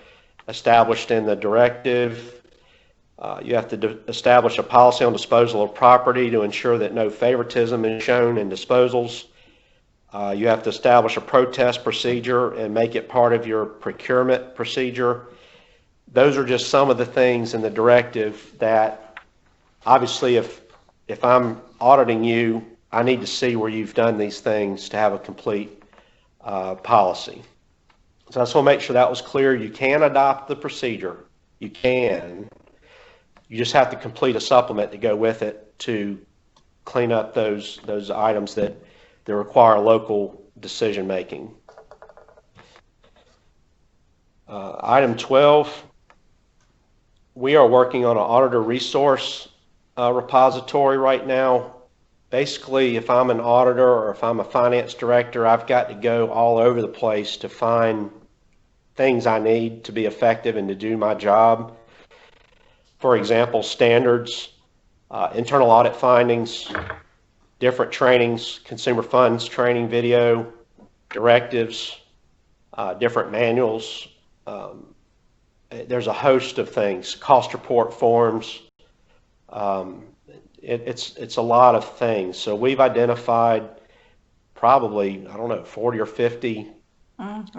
A: established in the directive. You have to establish a policy on disposal of property to ensure that no favoritism is shown in disposals. You have to establish a protest procedure and make it part of your procurement procedure. Those are just some of the things in the directive that obviously if I'm auditing you, I need to see where you've done these things to have a complete policy. So I just want to make sure that was clear. You can adopt the procedure. You can. You just have to complete a supplement to go with it to clean up those items that require local decision making. Item 12, we are working on an auditor resource repository right now. Basically, if I'm an auditor or if I'm a finance director, I've got to go all over the place to find things I need to be effective and to do my job. For example, standards, internal audit findings, different trainings, consumer funds training video, directives, different manuals. There's a host of things, cost report forms. It's a lot of things. So we've identified probably, 40 or 50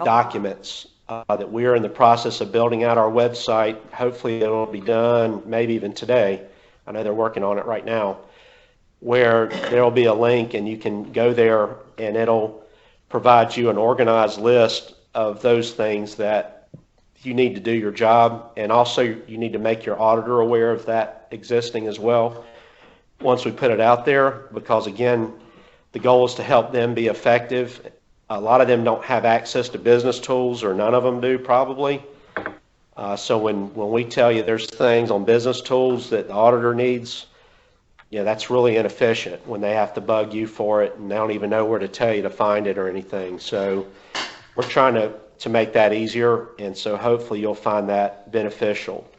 A: documents that we're in the process of building out our website. Hopefully it'll be done maybe even today. I know they're working on it right now, where there'll be a link and you can go there and it'll provide you an organized list of those things that you need to do your job, and also you need to make your auditor aware of that existing as well once we put it out there, because again, the goal is to help them be effective. A lot of them don't have access to business tools, or none of them do probably. So when we tell you there's things on business tools that the auditor needs, that's really inefficient when they have to bug you for it and they don't even know where to tell you to find it or anything. So we're trying to make that easier, and so hopefully you'll find that beneficial.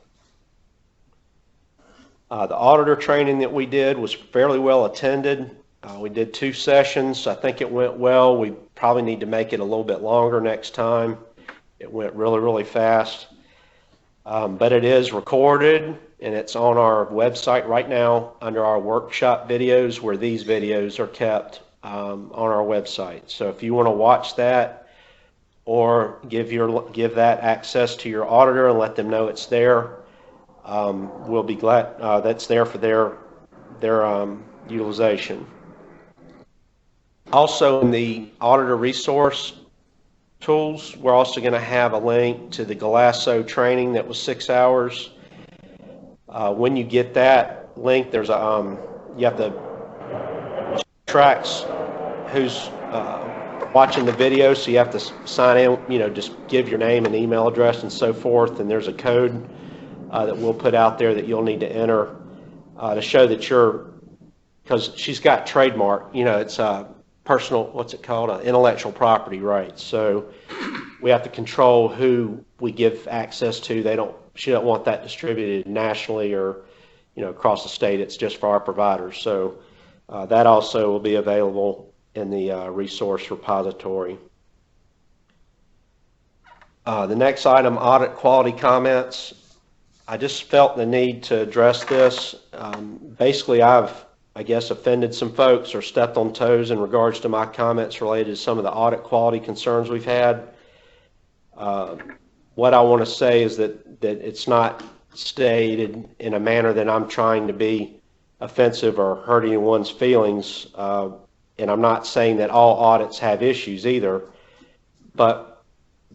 A: The auditor training that we did was fairly well attended. We did 2 sessions. I think it went well. We probably need to make it a little bit longer next time. It went really, really fast. But it is recorded, and it's on our website right now under our workshop videos, where these videos are kept on our website. So if you want to watch that or give that access to your auditor and let them know it's there, we'll be glad that's there for their utilization. Also, in the auditor resource tools, we're also going to have a link to the Galasso training that was 6 hours. When you get that link, there's you have to tracks who's watching the video, so you have to sign in, just give your name and email address and so forth, and there's a code that we'll put out there that you'll need to enter to show that because she's got trademark, it's personal, what's it called, intellectual property rights. So we have to control who we give access to. She don't want that distributed nationally or across the state. It's just for our providers. So that also will be available in the resource repository. The next item, audit quality comments. I just felt the need to address this. Basically, I've, offended some folks or stepped on toes in regards to my comments related to some of the audit quality concerns we've had. What I want to say is that it's not stated in a manner that I'm trying to be offensive or hurt anyone's feelings. And I'm not saying that all audits have issues either, but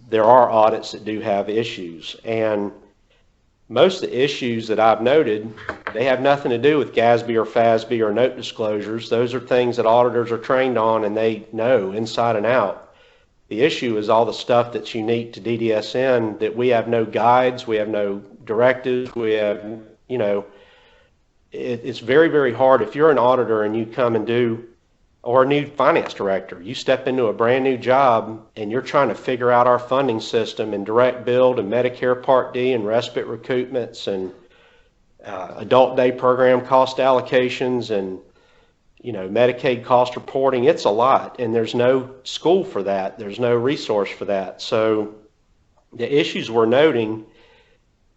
A: there are audits that do have issues. And most of the issues that I've noted, they have nothing to do with GASB or FASB or note disclosures. Those are things that auditors are trained on and they know inside and out. The issue is all the stuff that's unique to DDSN that we have no guides, we have no directives, we have, it's very, very hard. If you're an auditor and you come and or a new finance director, you step into a brand new job and you're trying to figure out our funding system and direct bill and Medicare Part D and respite recoupments and adult day program cost allocations and Medicaid cost reporting. It's a lot, and there's no school for that. There's no resource for that. So the issues we're noting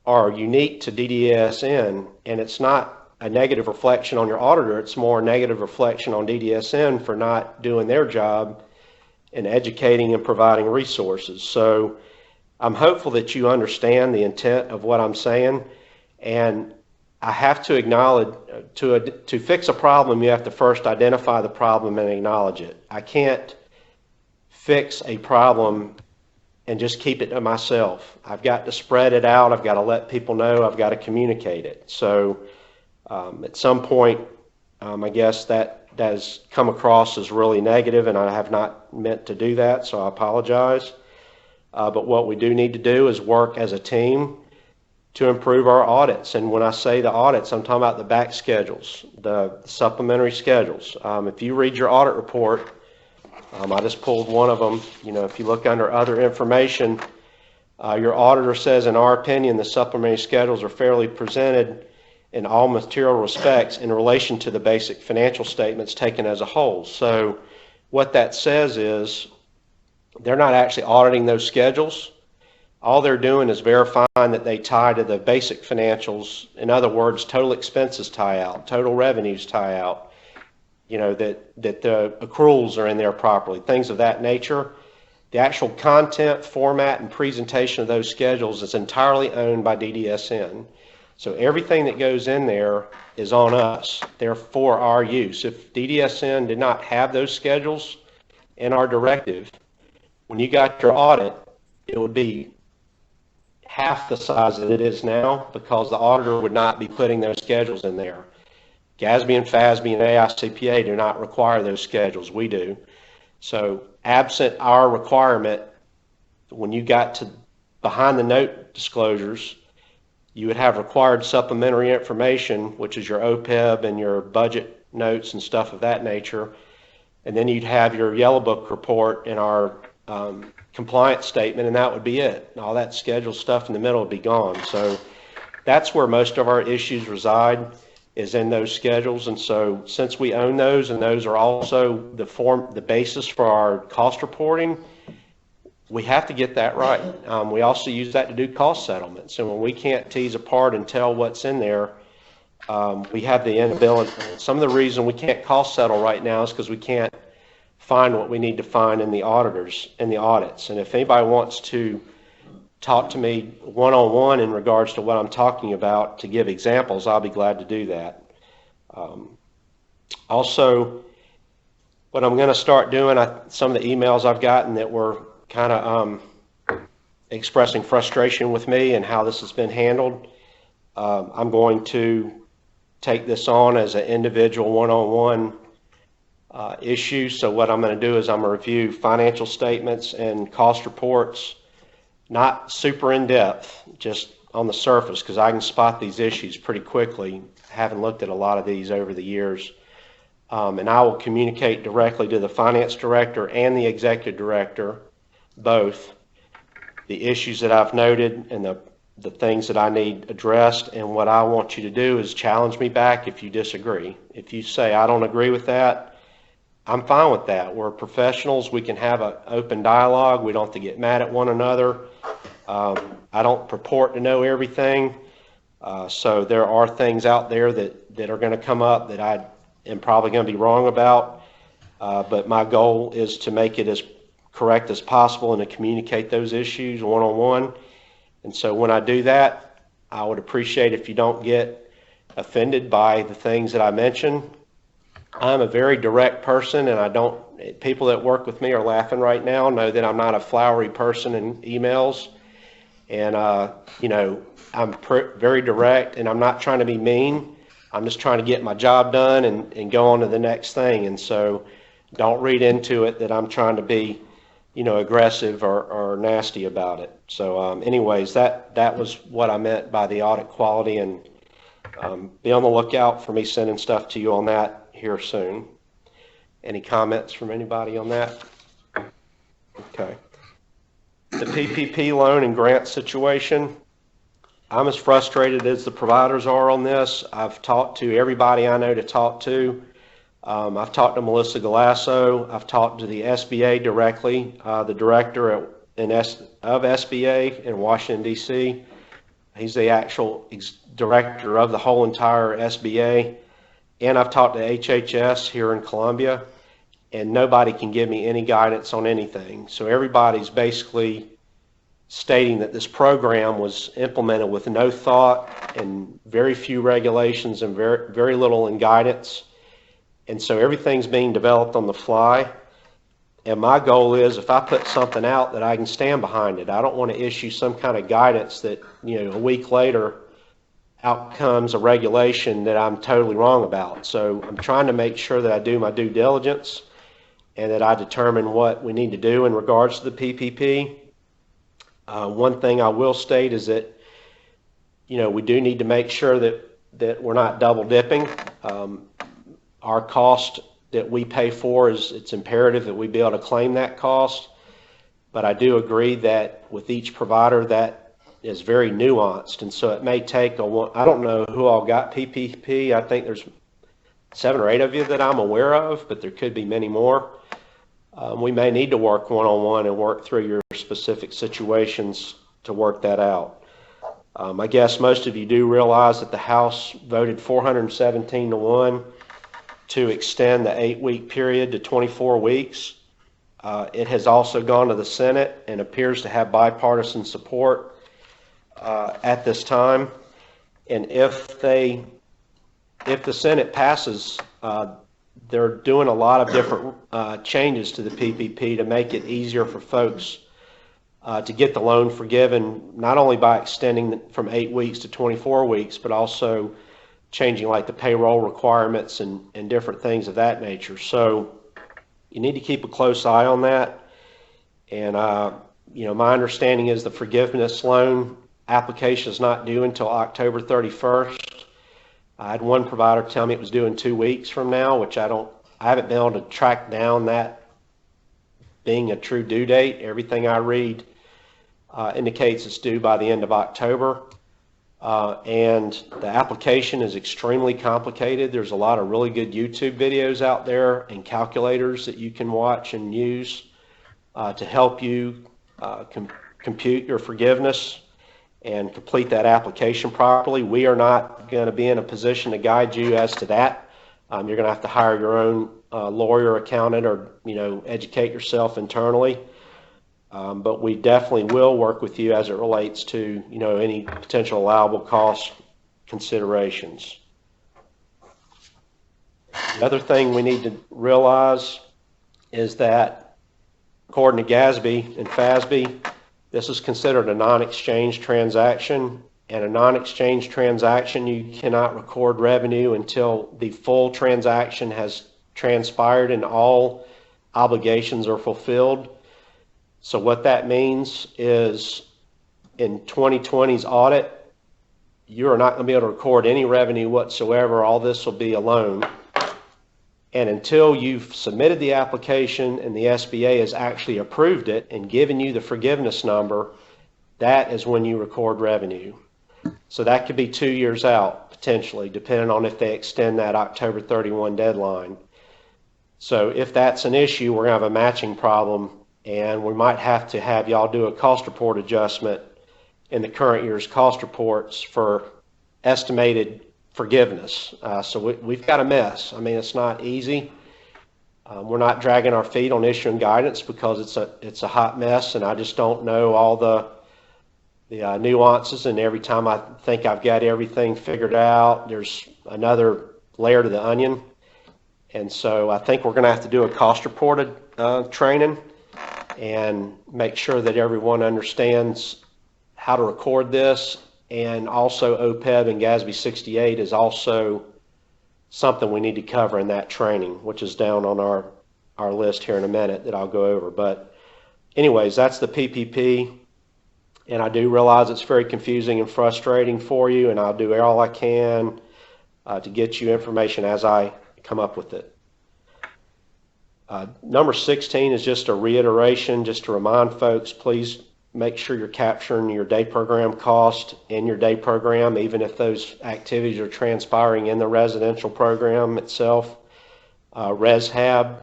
A: are unique to DDSN, and it's not a negative reflection on your auditor. It's more a negative reflection on DDSN for not doing their job in educating and providing resources. So I'm hopeful that you understand the intent of what I'm saying, and I have to acknowledge, to fix a problem, you have to first identify the problem and acknowledge it. I can't fix a problem and just keep it to myself. I've got to spread it out. I've got to let people know. I've got to communicate it. So at some point, I guess that has come across as really negative, and I have not meant to do that, so I apologize. But what we do need to do is work as a team to improve our audits. And when I say the audits, I'm talking about the back schedules, the supplementary schedules. If you read your audit report, I just pulled one of them. If you look under other information, your auditor says, in our opinion, the supplementary schedules are fairly presented in all material respects in relation to the basic financial statements taken as a whole. So what that says is they're not actually auditing those schedules. All they're doing is verifying that they tie to the basic financials. In other words, total expenses tie out, total revenues tie out, that the accruals are in there properly, things of that nature. The actual content, format, and presentation of those schedules is entirely owned by DDSN. So everything that goes in there is on us. They're for our use. If DDSN did not have those schedules in our directive, when you got your audit, it would be half the size that it is now because the auditor would not be putting those schedules in there. GASB and FASB and AICPA do not require those schedules. We do. So absent our requirement, when you got to behind the note disclosures, you would have required supplementary information, which is your OPEB and your budget notes and stuff of that nature. And then you'd have your yellow book report and our compliance statement, and that would be it. All that scheduled stuff in the middle would be gone. So that's where most of our issues reside, is in those schedules. And so since we own those, and those are also the basis for our cost reporting, we have to get that right. We also use that to do cost settlements. And when we can't tease apart and tell what's in there, we have the inability. Some of the reason we can't cost settle right now is because we can't find what we need to find in the auditors, in the audits. And if anybody wants to talk to me one-on-one in regards to what I'm talking about to give examples, I'll be glad to do that. Also, what I'm going to start doing, some of the emails I've gotten that were kind of expressing frustration with me and how this has been handled, I'm going to take this on as an individual one-on-one issue. So what I'm going to do is I'm going to review financial statements and cost reports, not super in depth, just on the surface, because I can spot these issues pretty quickly, having looked at a lot of these over the years. And I will communicate directly to the finance director and the executive director, both, the issues that I've noted and the things that I need addressed. And what I want you to do is challenge me back if you disagree. If you say, I don't agree with that, I'm fine with that. We're professionals. We can have an open dialogue. We don't have to get mad at one another. I don't purport to know everything. So there are things out there that are going to come up that I am probably going to be wrong about. But my goal is to make it as correct as possible and to communicate those issues one-on-one. And so when I do that, I would appreciate if you don't get offended by the things that I mention. I'm a very direct person, and people that work with me are laughing right now, know that I'm not a flowery person in emails. And, I'm very direct, and I'm not trying to be mean. I'm just trying to get my job done and go on to the next thing. And so don't read into it that I'm trying to be, aggressive or nasty about it. So anyways, that was what I meant by the audit quality, and be on the lookout for me sending stuff to you on that here soon. Any comments from anybody on that? Okay. The PPP loan and grant situation, I'm as frustrated as the providers are on this. I've talked to everybody I know to talk to. I've talked to Melissa Galasso. I've talked to the SBA directly, the director of SBA in Washington, D.C. He's the actual director of the whole entire SBA. And I've talked to HHS here in Columbia, and nobody can give me any guidance on anything. So everybody's basically stating that this program was implemented with no thought and very few regulations and very little in guidance. And so everything's being developed on the fly. And my goal is, if I put something out, that I can stand behind it. I don't want to issue some kind of guidance that, a week later out comes a regulation that I'm totally wrong about. So I'm trying to make sure that I do my due diligence and that I determine what we need to do in regards to the PPP. One thing I will state is that, we do need to make sure that we're not double dipping. Our cost that we pay for it's imperative that we be able to claim that cost. But I do agree that with each provider that is very nuanced. And so it may take I don't know who all got PPP. I think there's 7 or 8 of you that I'm aware of, but there could be many more. We may need to work one-on-one and work through your specific situations to work that out. I guess most of you do realize that the House voted 417-1 to extend the 8-week period to 24 weeks. It has also gone to the Senate and appears to have bipartisan support at this time. And if the Senate passes, they're doing a lot of different changes to the PPP to make it easier for folks to get the loan forgiven, not only by extending from 8 weeks to 24 weeks, but also changing like the payroll requirements and different things of that nature. So you need to keep a close eye on that. And, my understanding is the forgiveness loan application is not due until October 31st. I had one provider tell me it was due in 2 weeks from now, which I haven't been able to track down that being a true due date. Everything I read indicates it's due by the end of October. And the application is extremely complicated. There's a lot of really good YouTube videos out there and calculators that you can watch and use to help you compute your forgiveness and complete that application properly. We are not going to be in a position to guide you as to that. You're going to have to hire your own lawyer, accountant, or educate yourself internally. But we definitely will work with you as it relates to any potential allowable cost considerations. The other thing we need to realize is that according to GASB and FASB, this is considered a non-exchange transaction, and a non-exchange transaction, you cannot record revenue until the full transaction has transpired and all obligations are fulfilled. So what that means is in 2020's audit, you are not going to be able to record any revenue whatsoever. All this will be a loan. And until you've submitted the application and the SBA has actually approved it and given you the forgiveness number, that is when you record revenue. So that could be 2 years out, potentially, depending on if they extend that October 31 deadline. So if that's an issue, we're going to have a matching problem, and we might have to have y'all do a cost report adjustment in the current year's cost reports for estimated forgiveness. So we've got a mess. I mean, it's not easy. We're not dragging our feet on issuing guidance because it's a hot mess, and I just don't know all the nuances, and every time I think I've got everything figured out, there's another layer to the onion. And so I think we're going to have to do a cost reported training and make sure that everyone understands how to record this. And also OPEB and GASB 68 is also something we need to cover in that training, which is down on our list here in a minute that I'll go over. But anyways, that's the PPP. And I do realize it's very confusing and frustrating for you, and I'll do all I can to get you information as I come up with it. Number 16 is just a reiteration, just to remind folks, please make sure you're capturing your day program cost in your day program, even if those activities are transpiring in the residential program itself. ResHab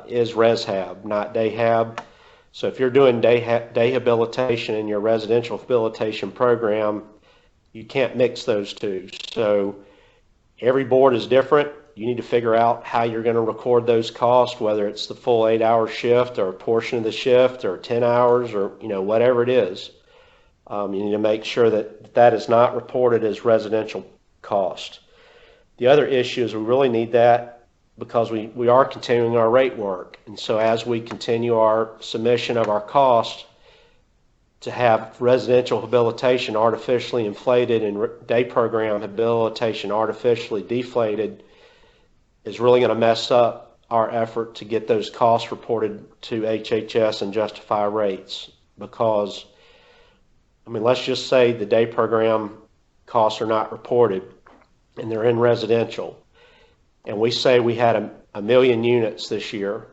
A: is ResHab, not DayHab. So if you're doing day habilitation in your residential habilitation program, you can't mix those two. So every board is different. You need to figure out how you're going to record those costs, whether it's the full 8-hour shift or a portion of the shift or 10 hours or whatever it is. You need to make sure that that is not reported as residential cost. The other issue is we really need that because we are continuing our rate work. And so as we continue our submission of our cost, to have residential habilitation artificially inflated and day program habilitation artificially deflated is really going to mess up our effort to get those costs reported to HHS and justify rates. Because, let's just say the day program costs are not reported and they're in residential. And we say we had a million units this year.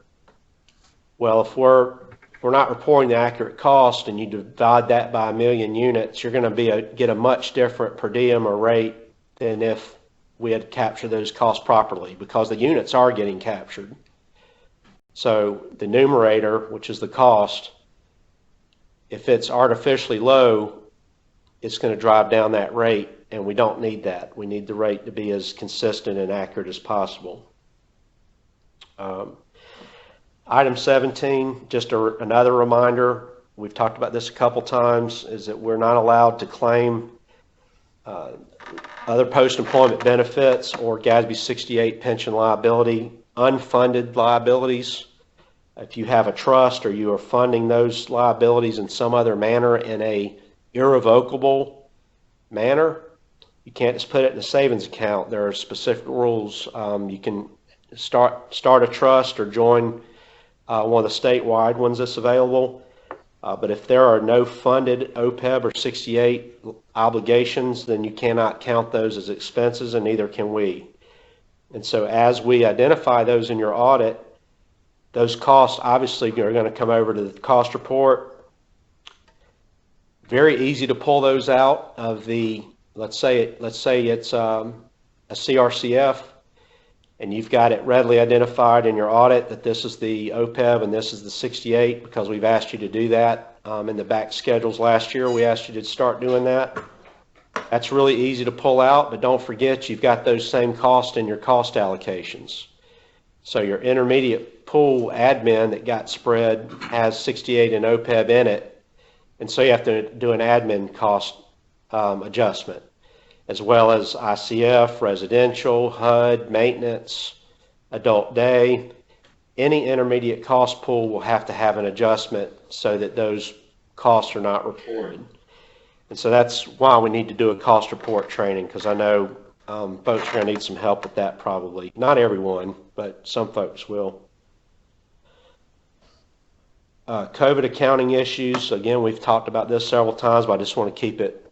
A: Well, if we're not reporting the accurate cost and you divide that by 1 million units, you're going to get a much different per diem or rate than if we had captured those costs properly, because the units are getting captured. So the numerator, which is the cost, if it's artificially low, it's going to drive down that rate, and we don't need that. We need the rate to be as consistent and accurate as possible. Item 17, just another reminder, we've talked about this a couple times, is that we're not allowed to claim Other post-employment benefits or GASB 68 pension liability, unfunded liabilities. If you have a trust or you are funding those liabilities in some other manner in a irrevocable manner, you can't just put it in a savings account. There are specific rules. You can start a trust or join one of the statewide ones that's available. But if there are no funded OPEB or 68 obligations, then you cannot count those as expenses, and neither can we. And so as we identify those in your audit, those costs obviously are going to come over to the cost report. Very easy to pull those out of the, let's say it's a CRCF, and you've got it readily identified in your audit that this is the OPEB and this is the 68, because we've asked you to do that in the back schedules last year. We asked you to start doing that. That's really easy to pull out, but don't forget you've got those same costs in your cost allocations. So your intermediate pool admin that got spread has 68 and OPEB in it, and so you have to do an admin cost adjustment, as well as ICF, residential, HUD, maintenance, adult day. Any intermediate cost pool will have to have an adjustment so that those costs are not reported. And so that's why we need to do a cost report training, because I know folks are going to need some help with that probably. Not everyone, but some folks will. COVID accounting issues. Again, we've talked about this several times, but I just want to keep it,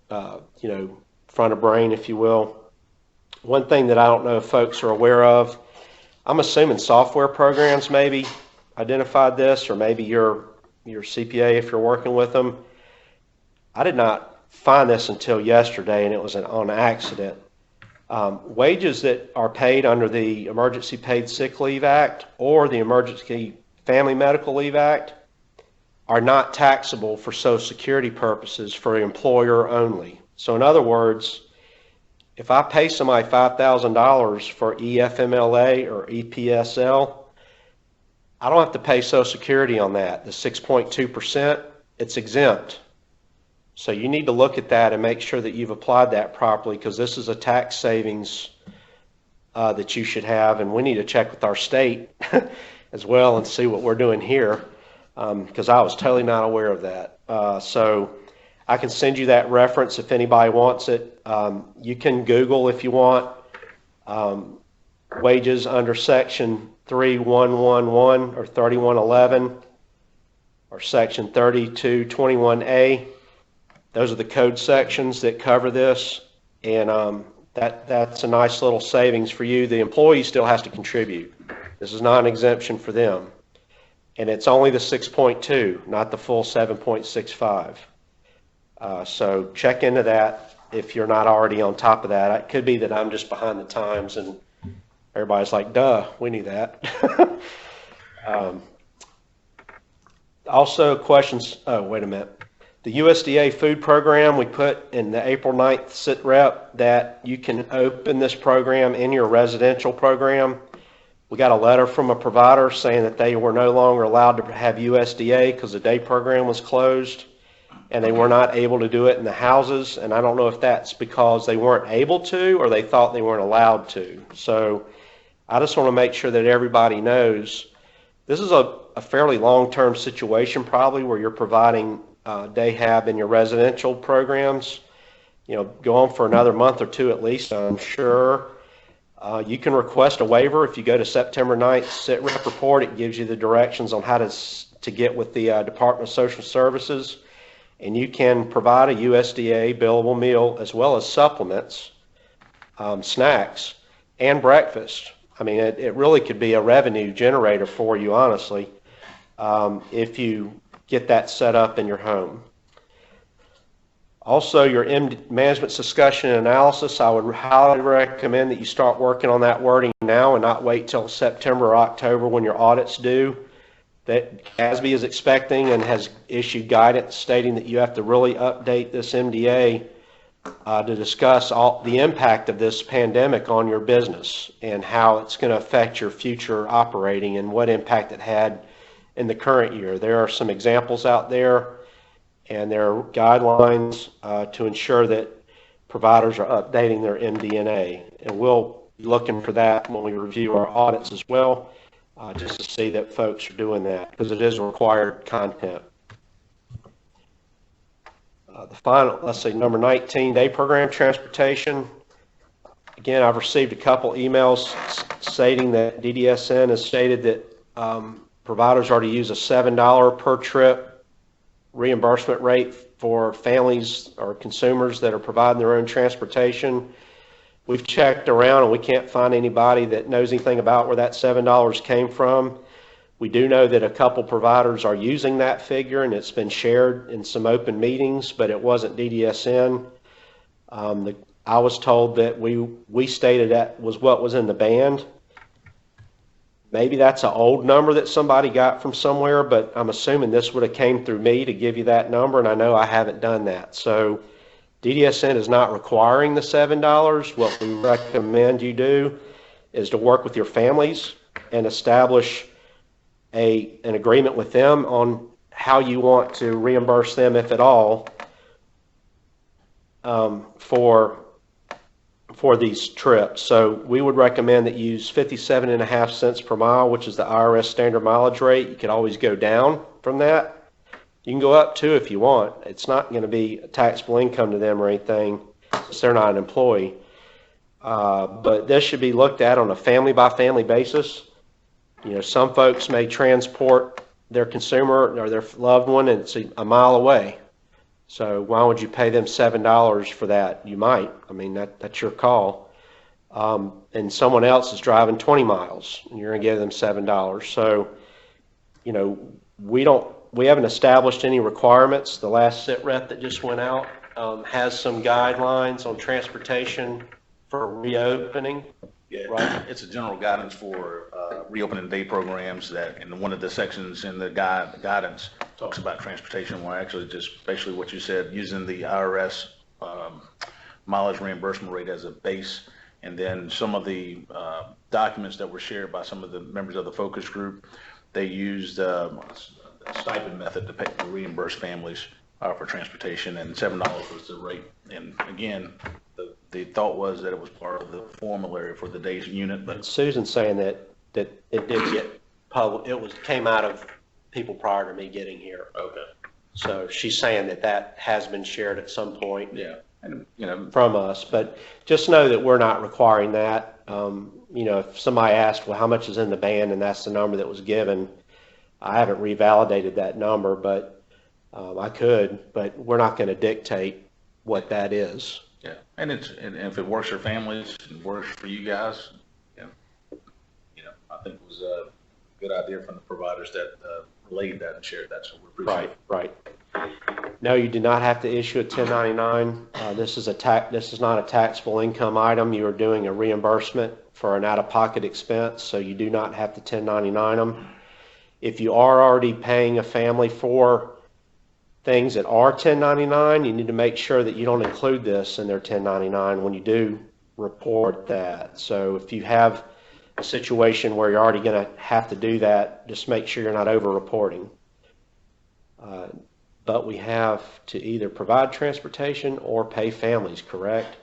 A: front of brain, if you will. One thing that I don't know if folks are aware of, I'm assuming software programs maybe identified this, or maybe your CPA if you're working with them. I did not find this until yesterday, and it was on accident. Wages that are paid under the Emergency Paid Sick Leave Act or the Emergency Family Medical Leave Act are not taxable for Social Security purposes for employer only. So in other words, if I pay somebody $5,000 for EFMLA or EPSL, I don't have to pay Social Security on that. The 6.2%, it's exempt. So you need to look at that and make sure that you've applied that properly, because this is a tax savings that you should have, and we need to check with our state as well and see what we're doing here, because I was totally not aware of that. So I can send you that reference if anybody wants it. You can Google if you want wages under section 3111 or 3111 or section 3221A. Those are the code sections that cover this, and that's a nice little savings for you. The employee still has to contribute. This is not an exemption for them, and it's only the 6.2, not the full 7.65. So check into that if you're not already on top of that. It could be that I'm just behind the times and everybody's like, duh, we knew that. Also questions, oh, wait a minute. The USDA food program, we put in the April 9th sit rep that you can open this program in your residential program. We got a letter from a provider saying that they were no longer allowed to have USDA because the day program was closed, and they were not able to do it in the houses. And I don't know if that's because they weren't able to or they thought they weren't allowed to. So I just want to make sure that everybody knows this is a fairly long-term situation probably, where you're providing day hab in your residential programs. Go on for another month or two at least, I'm sure. You can request a waiver if you go to September 9th sit rep report. It gives you the directions on how to get with the Department of Social Services, and you can provide a USDA billable meal as well as supplements, snacks, and breakfast. I mean, it really could be a revenue generator for you, honestly, if you get that set up in your home. Also, your management's discussion and analysis, I would highly recommend that you start working on that wording now and not wait till September or October when your audit's due. That GASB is expecting and has issued guidance stating that you have to really update this MDA to discuss the impact of this pandemic on your business and how it's going to affect your future operating and what impact it had in the current year. There are some examples out there, and there are guidelines to ensure that providers are updating their MD&A. And we'll be looking for that when we review our audits as well, just to see that folks are doing that, because it is required content. The final, let's see, number 19, day program transportation. Again, I've received a couple emails stating that DDSN has stated that providers are to use a $7 per trip reimbursement rate for families or consumers that are providing their own transportation. We've checked around and we can't find anybody that knows anything about where that $7 came from. We do know that a couple providers are using that figure, and it's been shared in some open meetings, but it wasn't DDSN. I was told that we stated that was what was in the band. Maybe that's an old number that somebody got from somewhere, but I'm assuming this would have came through me to give you that number, and I know I haven't done that. So DDSN is not requiring the $7. What we recommend you do is to work with your families and establish an agreement with them on how you want to reimburse them, if at all, for these trips. So we would recommend that you use 57.5 cents per mile, which is the IRS standard mileage rate. You could always go down from that. You can go up too if you want. It's not going to be a taxable income to them or anything, since they're not an employee. But this should be looked at on a family by family basis. You know, some folks may transport their consumer or their loved one and it's a mile away. So why would you pay them $7 for that? You might. I mean, that's your call. And someone else is driving 20 miles and you're going to give them $7. So, you know, we haven't established any requirements. The last sit rep that just went out has some guidelines on transportation for reopening.
D: Yeah,
A: right.
D: It's a general guidance for reopening day programs that, and one of the sections in the guidance talks about transportation, where actually just basically what you said, using the IRS mileage reimbursement rate as a base, and then some of the documents that were shared by some of the members of the focus group, they used a stipend method to reimburse families for transportation, and $7 was the rate. And again, the thought was that it was part of the formulary for the day's unit, but
A: Susan's saying that it did get public. It came out of people prior to me getting here.
D: okay,
A: So she's saying that has been shared at some point.
D: yeah, and you know,
A: From us, but just know that we're not requiring that. You know, if somebody asked, well, how much is in the band, and that's the number that was given, I haven't revalidated that number, but I could, but we're not going to dictate what that is.
D: yeah, and if it works for families and works for you guys, I think it was a good idea from the providers that relayed that and shared that, so we appreciate it.
A: Right. No, you do not have to issue a 1099. This is not a taxable income item. You are doing a reimbursement for an out-of-pocket expense, so you do not have to 1099 them. If you are already paying a family for things that are 1099, you need to make sure that you don't include this in their 1099 when you do report that. So if you have a situation where you're already going to have to do that, just make sure you're not over-reporting. But we have to either provide transportation or pay families, correct?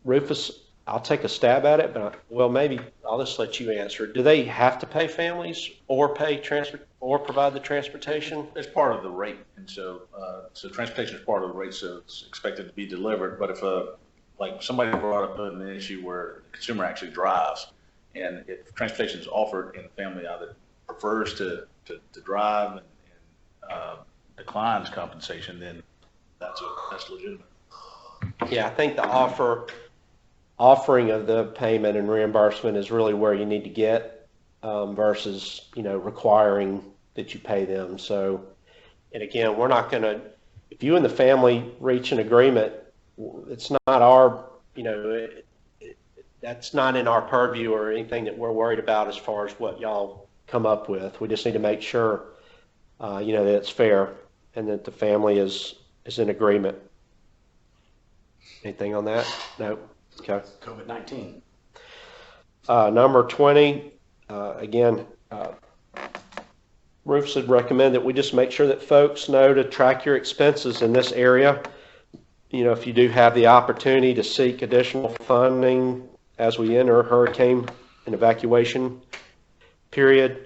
A: Rufus, I'll take a stab at it, but maybe I'll just let you answer. Do they have to pay families or provide the transportation?
D: It's part of the rate, and so transportation is part of the rate, so it's expected to be delivered. But if like somebody brought up an issue where the consumer actually drives, and if transportation is offered and the family either prefers to drive and declines compensation, then that's legitimate.
A: Yeah, I think the offering of the payment and reimbursement is really where you need to get versus, requiring that you pay them. So, and again, we're not going to, if you and the family reach an agreement, it's not our, that's not in our purview or anything that we're worried about as far as what y'all come up with. We just need to make sure, that it's fair and that the family is in agreement. Anything on that? No. Okay.
E: COVID-19.
A: Number 20, again, Rufus would recommend that we just make sure that folks know to track your expenses in this area. if you do have the opportunity to seek additional funding as we enter hurricane and evacuation period,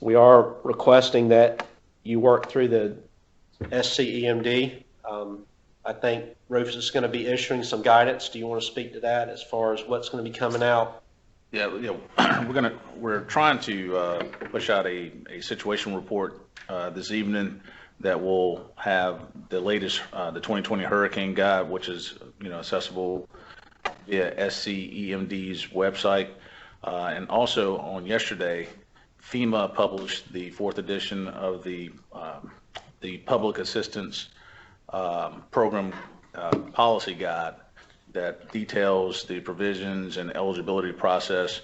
A: we are requesting that you work through the SCEMD. I think Rufus is going to be issuing some guidance. Do you want to speak to that as far as what's going to be coming out?
D: Yeah, we're trying to push out a situation report this evening that will have the latest, the 2020 hurricane guide, which is, accessible via SCEMD's website. And also on yesterday, FEMA published the 4th edition of the Public Assistance Program Policy Guide that details the provisions and eligibility process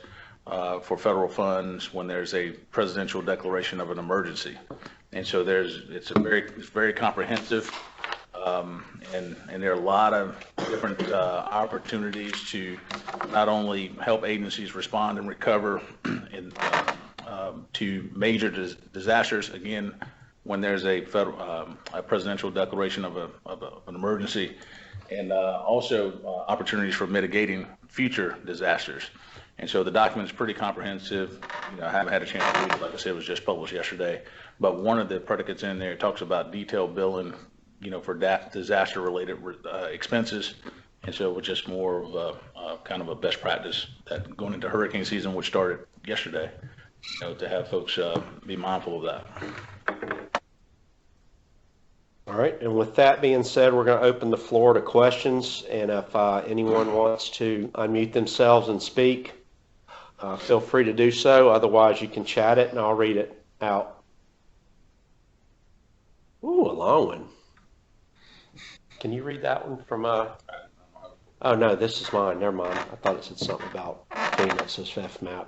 D: for federal funds when there's a presidential declaration of an emergency. And so it's very comprehensive, and there are a lot of different opportunities to not only help agencies respond and recover to major disasters, again, when there's a federal a presidential declaration of an emergency, and also opportunities for mitigating future disasters. And so the document is pretty comprehensive. I haven't had a chance to read it. Like I said, it was just published yesterday. But one of the predicates in there talks about detailed billing, for disaster-related expenses. And so it was just more of a kind of a best practice that going into hurricane season, which started yesterday, to have folks be mindful of that.
A: All right, and with that being said, we're going to open the floor to questions, and if anyone wants to unmute themselves and speak, feel free to do so. Otherwise, you can chat it, and I'll read it out. Ooh, a long one. Can you read that one from, oh, no, this is mine. Never mind. I thought it said something about FEMA. It says FMAP.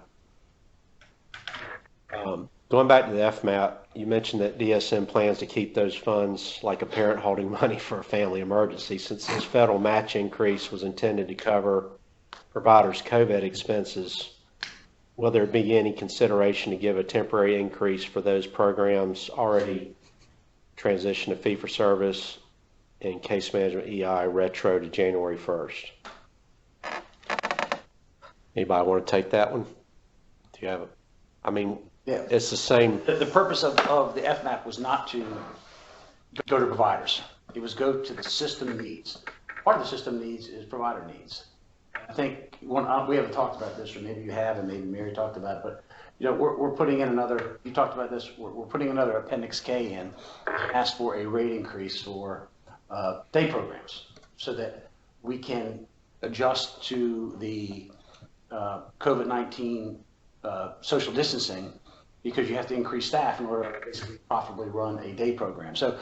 A: Going back to the FMAP, you mentioned that DSM plans to keep those funds like a parent holding money for a family emergency. Since this federal match increase was intended to cover providers' COVID expenses, will there be any consideration to give a temporary increase for those programs already transitioned to fee-for-service and case management EI retro to January 1st? Anybody want to take that one? Do you have it? I mean,
E: Yeah.
A: it's the same.
E: The purpose of the FMAP was not to go to providers. It was go to the system needs. Part of the system needs is provider needs. I think we haven't talked about this, or maybe you have, and maybe Mary talked about it, but we're putting in another, you talked about this, we're putting another Appendix K in, ask for a rate increase for day programs so that we can adjust to the COVID-19 social distancing, because you have to increase staff in order to basically profitably run a day program. So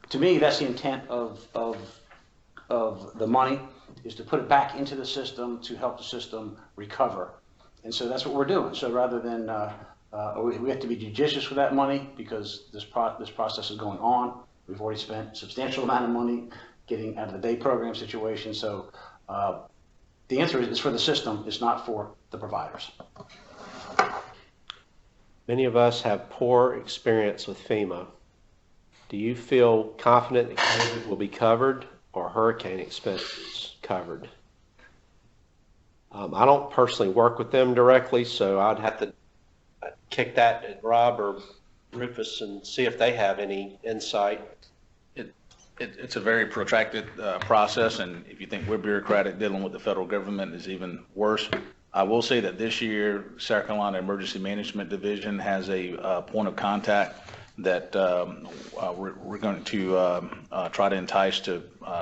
E: to me, that's the intent of the money, is to put it back into the system to help the system recover. And so that's what we're doing. So rather than, we have to be judicious with that money, because this process is going on. We've already spent a substantial amount of money getting out of the day program situation. So the answer is it's for the system, it's not for the providers.
A: Many of us have poor experience with FEMA. Do you feel confident that COVID will be covered or hurricane expenses covered? I don't personally work with them directly, so I'd have to kick that at Rob or Rufus and see if they have any insight.
D: It's a very protracted process, and if you think we're bureaucratic, dealing with the federal government is even worse. I will say that this year, South Carolina Emergency Management Division has a point of contact that we're going to try to entice to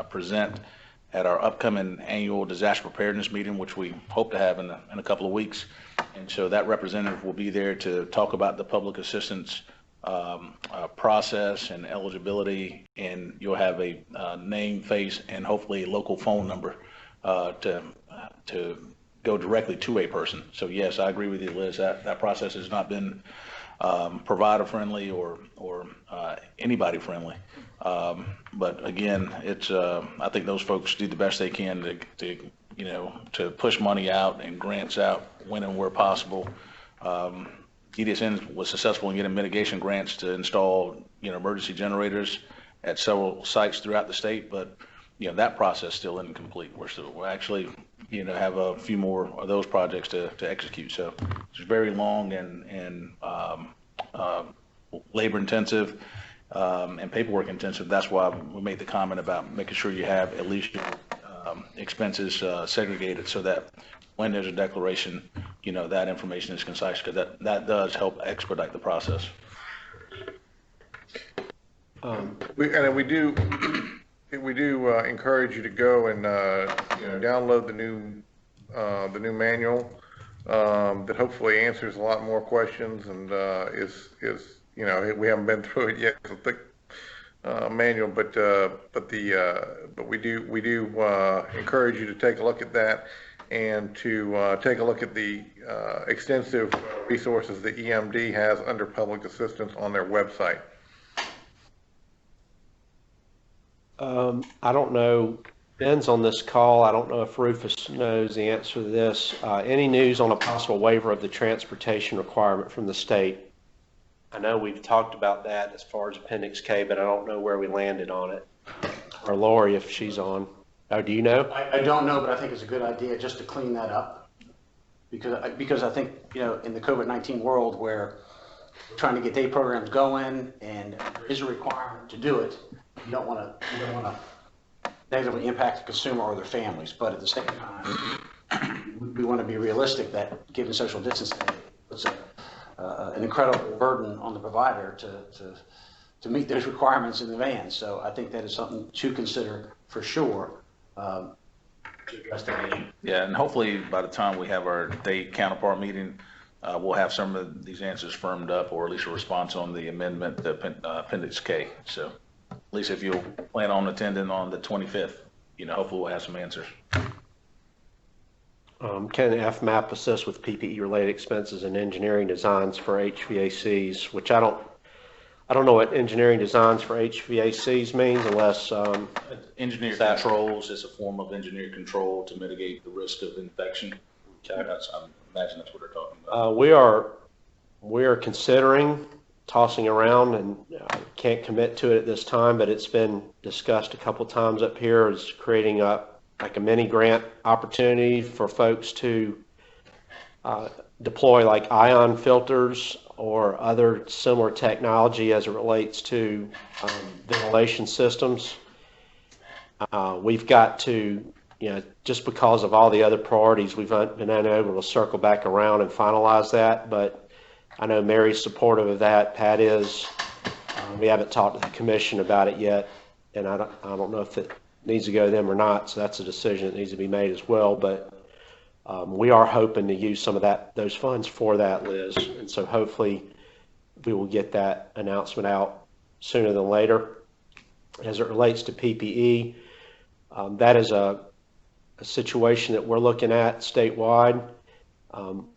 D: present at our upcoming annual disaster preparedness meeting, which we hope to have in a couple of weeks. And so that representative will be there to talk about the public assistance process and eligibility, and you'll have a name, face, and hopefully a local phone number to go directly to a person. So yes, I agree with you, Liz, that process has not been provider friendly or anybody friendly. But again, it's I think those folks do the best they can to push money out and grants out when and where possible. DDSN was successful in getting mitigation grants to install emergency generators at several sites throughout the state, but that process still isn't complete. We're actually, have a few more of those projects to execute. So it's very long and labor intensive and paperwork intensive. That's why we made the comment about making sure you have at least your expenses segregated so that when there's a declaration, that information is concise, because that does help expedite the process.
H: We do encourage you to go and download the new manual that hopefully answers a lot more questions and is we haven't been through it yet. It's a thick manual, but we do encourage you to take a look at that and to take a look at the extensive resources that EMD has under public assistance on their website.
A: I don't know, Ben's on this call. I don't know if Rufus knows the answer to this. Any news on a possible waiver of the transportation requirement from the state? I know we've talked about that as far as Appendix K, but I don't know where we landed on it. Or Lori, if she's on. Oh, do you know?
E: I don't know, but I think it's a good idea just to clean that up. Because I think, in the COVID-19 world where we're trying to get day programs going and there is a requirement to do it, you don't want to negatively impact the consumer or their families. But at the same time, we want to be realistic that given social distancing, it's an incredible burden on the provider to meet those requirements in advance. So I think that is something to consider for sure. To address that issue.
D: Yeah, and hopefully by the time we have our day counterpart meeting, we'll have some of these answers firmed up, or at least a response on the amendment, the Appendix K. So at least if you'll plan on attending on the 25th, hopefully we'll have some answers.
A: Can FMAP assist with PPE related expenses and engineering designs for HVACs, which I don't know what engineering designs for HVACs means unless
D: engineer controls is a form of engineer control to mitigate the risk of infection. I imagine that's what they're talking about.
A: We are considering tossing around, and can't commit to it at this time, but it's been discussed a couple times up here, is creating like a mini grant opportunity for folks to deploy like ion filters or other similar technology as it relates to ventilation systems. We've got to, just because of all the other priorities, we've been unable to circle back around and finalize that, but I know Mary's supportive of that. Pat is. We haven't talked to the commission about it yet, and I don't know if it needs to go to them or not, so that's a decision that needs to be made as well, but we are hoping to use some of those funds for that, Liz, and so hopefully we will get that announcement out sooner than later. As it relates to PPE, that is a situation that we're looking at statewide.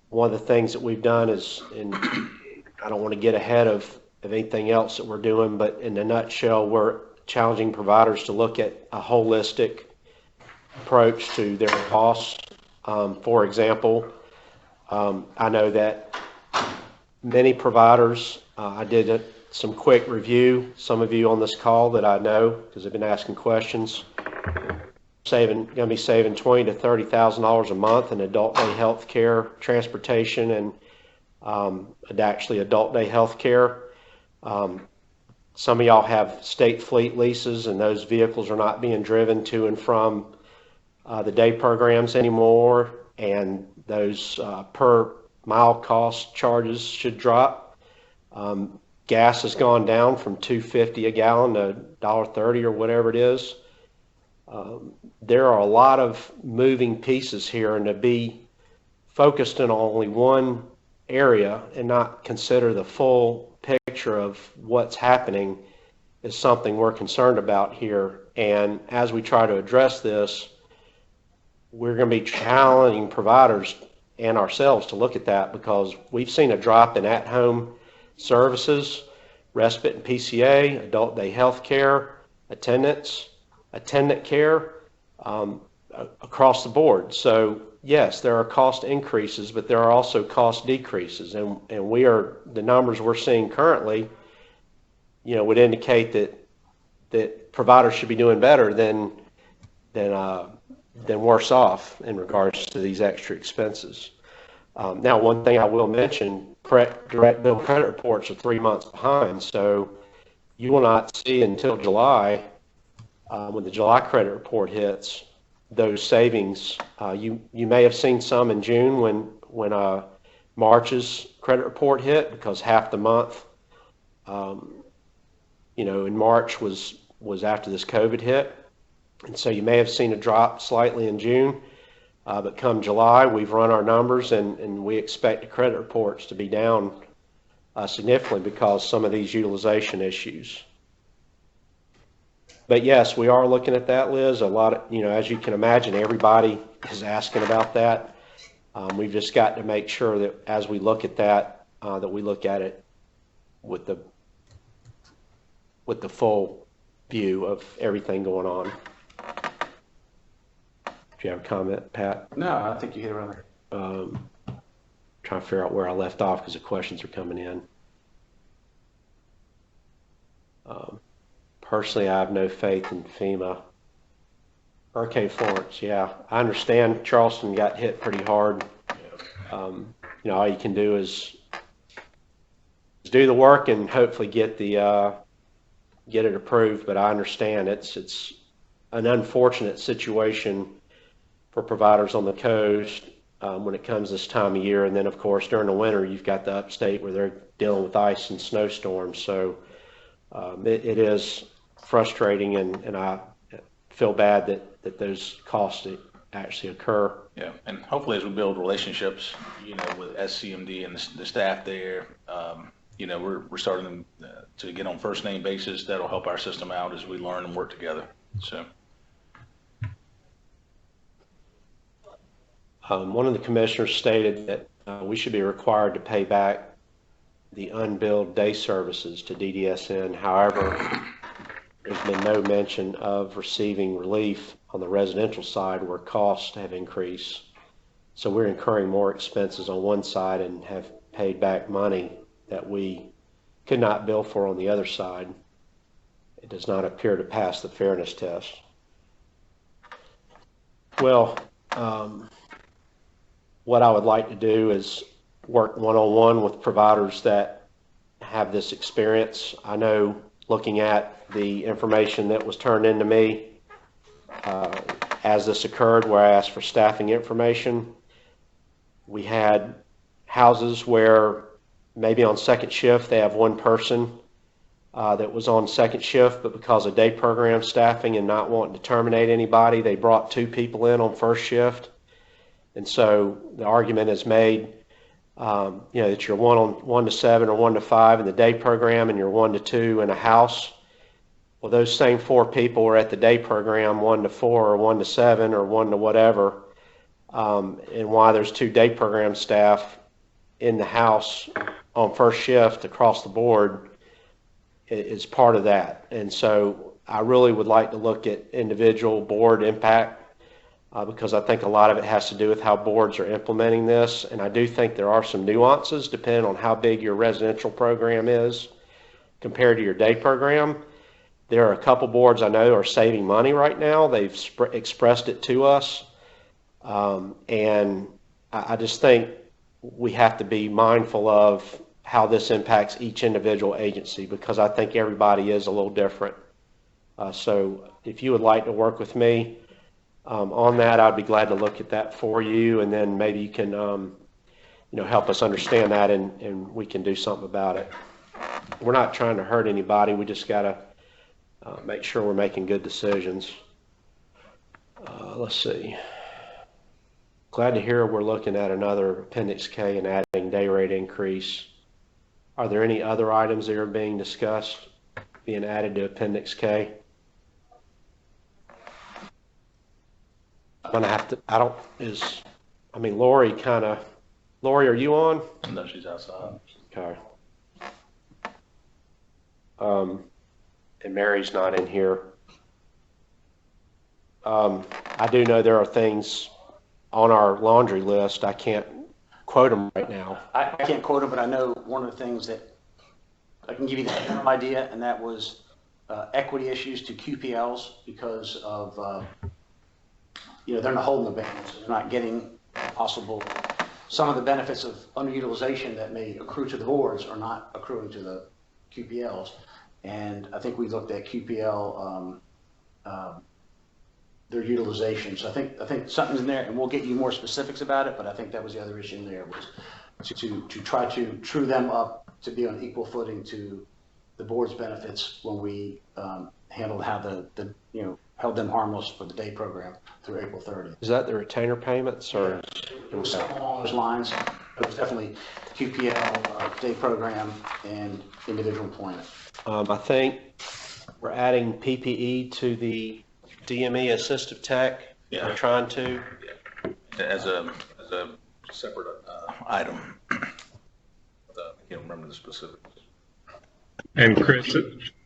A: One of the things that we've done is, and I don't want to get ahead of anything else that we're doing, but in a nutshell, we're challenging providers to look at a holistic approach to their costs. For example, I know that many providers, I did some quick review, some of you on this call that I know because they've been asking questions, going to be saving $20,000 to $30,000 a month in adult day health care, transportation, and actually adult day health care. Some of y'all have state fleet leases, and those vehicles are not being driven to and from the day programs anymore, and those per mile cost charges should drop. Gas has gone down from $2.50 a gallon to $1.30 or whatever it is. There are a lot of moving pieces here, and to be focused in only one area and not consider the full picture of what's happening is something we're concerned about here. And as we try to address this, we're going to be challenging providers and ourselves to look at that, because we've seen a drop in at-home services, respite and PCA, adult day health care, attendant care, across the board. So yes, there are cost increases, but there are also cost decreases, and the numbers we're seeing currently, would indicate that providers should be doing better than than worse off in regards to these extra expenses. Now, one thing I will mention, direct bill credit reports are 3 months behind, so you will not see until July, when the July credit report hits, those savings. You may have seen some in June when March's credit report hit, because half the month, in March was after this COVID hit. And so you may have seen a drop slightly in June, but come July, we've run our numbers and we expect the credit reports to be down significantly because some of these utilization issues. But yes, we are looking at that, Liz. A lot of, as you can imagine, everybody is asking about that. We've just got to make sure that as we look at that, that we look at it with the full view of everything going on. Do you have a comment, Pat?
E: No, I think you hit it right there.
A: Trying to figure out where I left off because the questions are coming in. Personally, I have no faith in FEMA. Hurricane Florence, yeah. I understand Charleston got hit pretty hard. All you can do is do the work and hopefully get it approved, but I understand it's an unfortunate situation for providers on the coast when it comes this time of year. And then, of course, during the winter, you've got the upstate where they're dealing with ice and snowstorms. So it is frustrating, and I feel bad that those costs actually occur.
D: Yeah, and hopefully as we build relationships, with SCMD and the staff there, we're starting to get on first name basis. That'll help our system out as we learn and work together. So.
A: One of the commissioners stated that we should be required to pay back the unbilled day services to DDSN. However, there's been no mention of receiving relief on the residential side where costs have increased. So we're incurring more expenses on one side and have paid back money that we could not bill for on the other side. It does not appear to pass the fairness test. Well, what I would like to do is work one-on-one with providers that have this experience. I know, looking at the information that was turned into me as this occurred, where I asked for staffing information, we had houses where maybe on second shift they have one person that was on second shift, but because of day program staffing and not wanting to terminate anybody, they brought 2 people in on first shift. And so the argument is made, that you're 1 to 7 or 1 to 5 in the day program, and you're 1 to 2 in a house. Well, those same 4 people were at the day program 1 to 4 or 1 to 7 or 1 to whatever. And why there's 2 day program staff in the house on first shift across the board is part of that. And so I really would like to look at individual board impact, because I think a lot of it has to do with how boards are implementing this. And I do think there are some nuances depending on how big your residential program is compared to your day program. There are a couple boards I know are saving money right now. They've expressed it to us. And I just think we have to be mindful of how this impacts each individual agency, because I think everybody is a little different. So if you would like to work with me on that, I'd be glad to look at that for you, and then maybe you can help us understand that, and we can do something about it. We're not trying to hurt anybody. We just got to make sure we're making good decisions. Let's see. Glad to hear we're looking at another Appendix K and adding day rate increase. Are there any other items that are being discussed being added to Appendix K? I'm gonna have to, Lori, are you on?
D: No, she's outside.
A: Okay. And Mary's not in here. I do know there are things on our laundry list. I can't quote them right now.
E: I can't quote them, but I know one of the things that I can give you the general idea, and that was equity issues to QPLs because of they're not holding the band, so they're not getting possible, some of the benefits of underutilization that may accrue to the boards are not accruing to the QPLs. And I think we looked at QPL, their utilization. So I think something's in there, and we'll get you more specifics about it, but I think that was the other issue in there, was to try to true them up to be on equal footing to the board's benefits when we handled how held them harmless for the day program through April 30th.
A: Is that the retainer payments or?
E: It was something along those lines. It was definitely QPL, day program, and individual employment.
A: I think we're adding PPE to the DME assistive tech.
D: Yeah.
A: We're trying to.
D: As a separate item. I can't remember the specifics.
C: And Chris,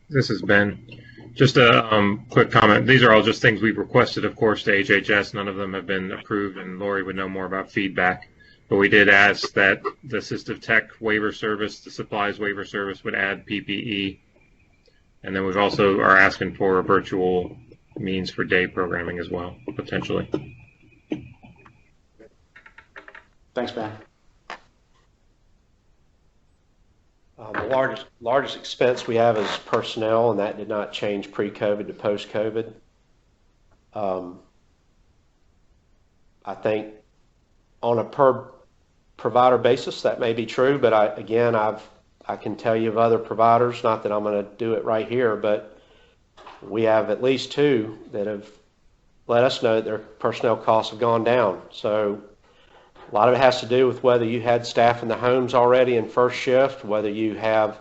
C: this is Ben. Just a quick comment. These are all just things we've requested, of course, to HHS. None of them have been approved, and Lori would know more about feedback. But we did ask that the assistive tech waiver service, the supplies waiver service, would add PPE. And then we've also are asking for a virtual means for day programming as well, potentially.
E: Thanks, Ben.
A: The largest expense we have is personnel, and that did not change pre-COVID to post-COVID. I think on a per provider basis that may be true, but I can tell you of other providers, not that I'm going to do it right here, but we have at least two that have let us know that their personnel costs have gone down. So a lot of it has to do with whether you had staff in the homes already in first shift, whether you have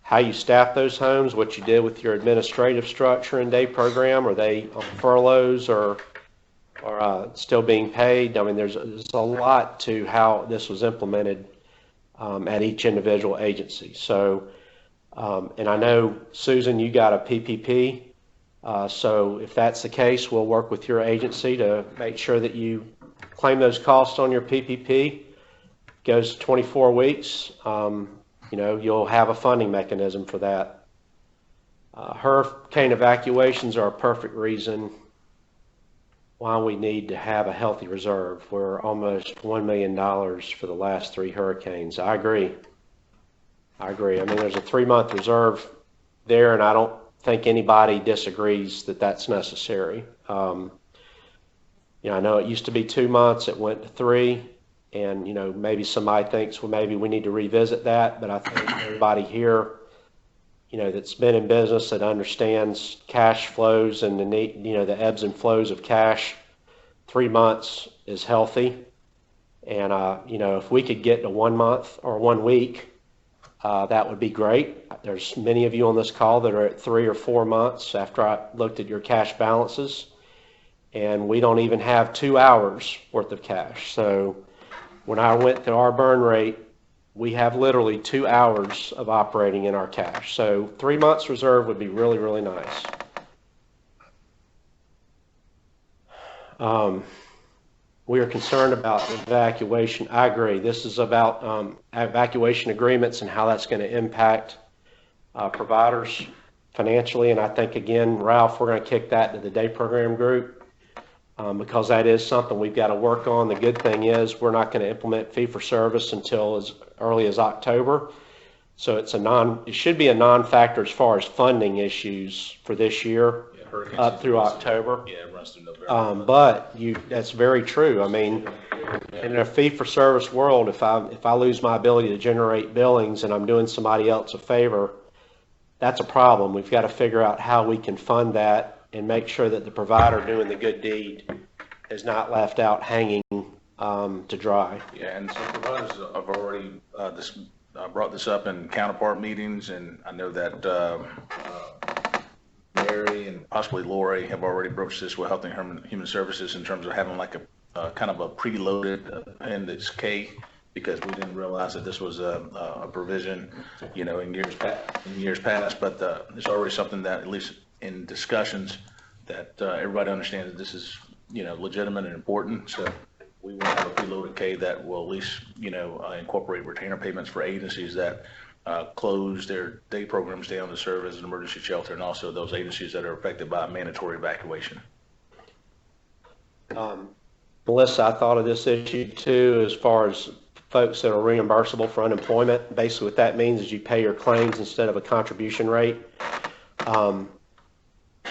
A: how you staff those homes, what you did with your administrative structure and day program. Are they on furloughs or still being paid? I mean, there's a lot to how this was implemented at each individual agency. So, and I know, Susan, you got a PPP. So if that's the case, we'll work with your agency to make sure that you claim those costs on your PPP. Goes 24 weeks. You'll have a funding mechanism for that. Hurricane evacuations are a perfect reason why we need to have a healthy reserve. We're almost $1 million for the last 3 hurricanes. I agree. I mean, there's a 3-month reserve there, and I don't think anybody disagrees that that's necessary. I know it used to be 2 months, it went to 3, and maybe somebody thinks, well, maybe we need to revisit that, but I think everybody here, that's been in business, that understands cash flows and the need, the ebbs and flows of cash, 3 months is healthy. And if we could get to 1 month or 1 week, that would be great. There's many of you on this call that are at 3 or 4 months after I looked at your cash balances, and we don't even have 2 hours worth of cash. So when I went through our burn rate, we have literally 2 hours of operating in our cash. So 3 months reserve would be really, really nice. We are concerned about evacuation. I agree. This is about evacuation agreements and how that's going to impact providers financially. And I think, again, Ralph, we're going to kick that to the day program group because that is something we've got to work on. The good thing is we're not going to implement fee-for-service until as early as October. So it should be a non-factor as far as funding issues for this year up through October.
D: Yeah, it runs through November.
A: But that's very true. I mean, in a fee-for-service world, if I lose my ability to generate billings and I'm doing somebody else a favor, that's a problem. We've got to figure out how we can fund that and make sure that the provider doing the good deed is not left out hanging to dry.
D: Yeah, and some providers have already brought this up in counterpart meetings, and I know that Mary and possibly Lori have already broached this with Health and Human Services in terms of having like a kind of a preloaded Appendix K, because we didn't realize that this was a provision, in years past. But it's already something that, at least in discussions, that everybody understands that this is legitimate and important. So we will have a preloaded K that will at least incorporate retainer payments for agencies that close their day programs down to serve as an emergency shelter, and also those agencies that are affected by mandatory evacuation.
A: Melissa, I thought of this issue too, as far as folks that are reimbursable for unemployment. Basically what that means is you pay your claims instead of a contribution rate.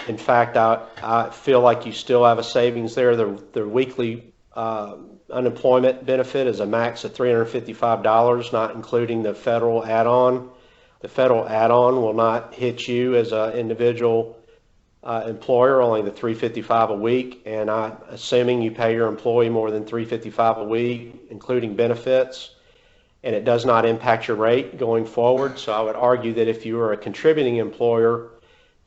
A: In fact, I feel like you still have a savings there. The weekly unemployment benefit is a max of $355, not including the federal add-on. The federal add-on will not hit you as an individual employer, only the $355 a week. And I'm assuming you pay your employee more than $355 a week, including benefits, and it does not impact your rate going forward. So I would argue that if you were a contributing employer,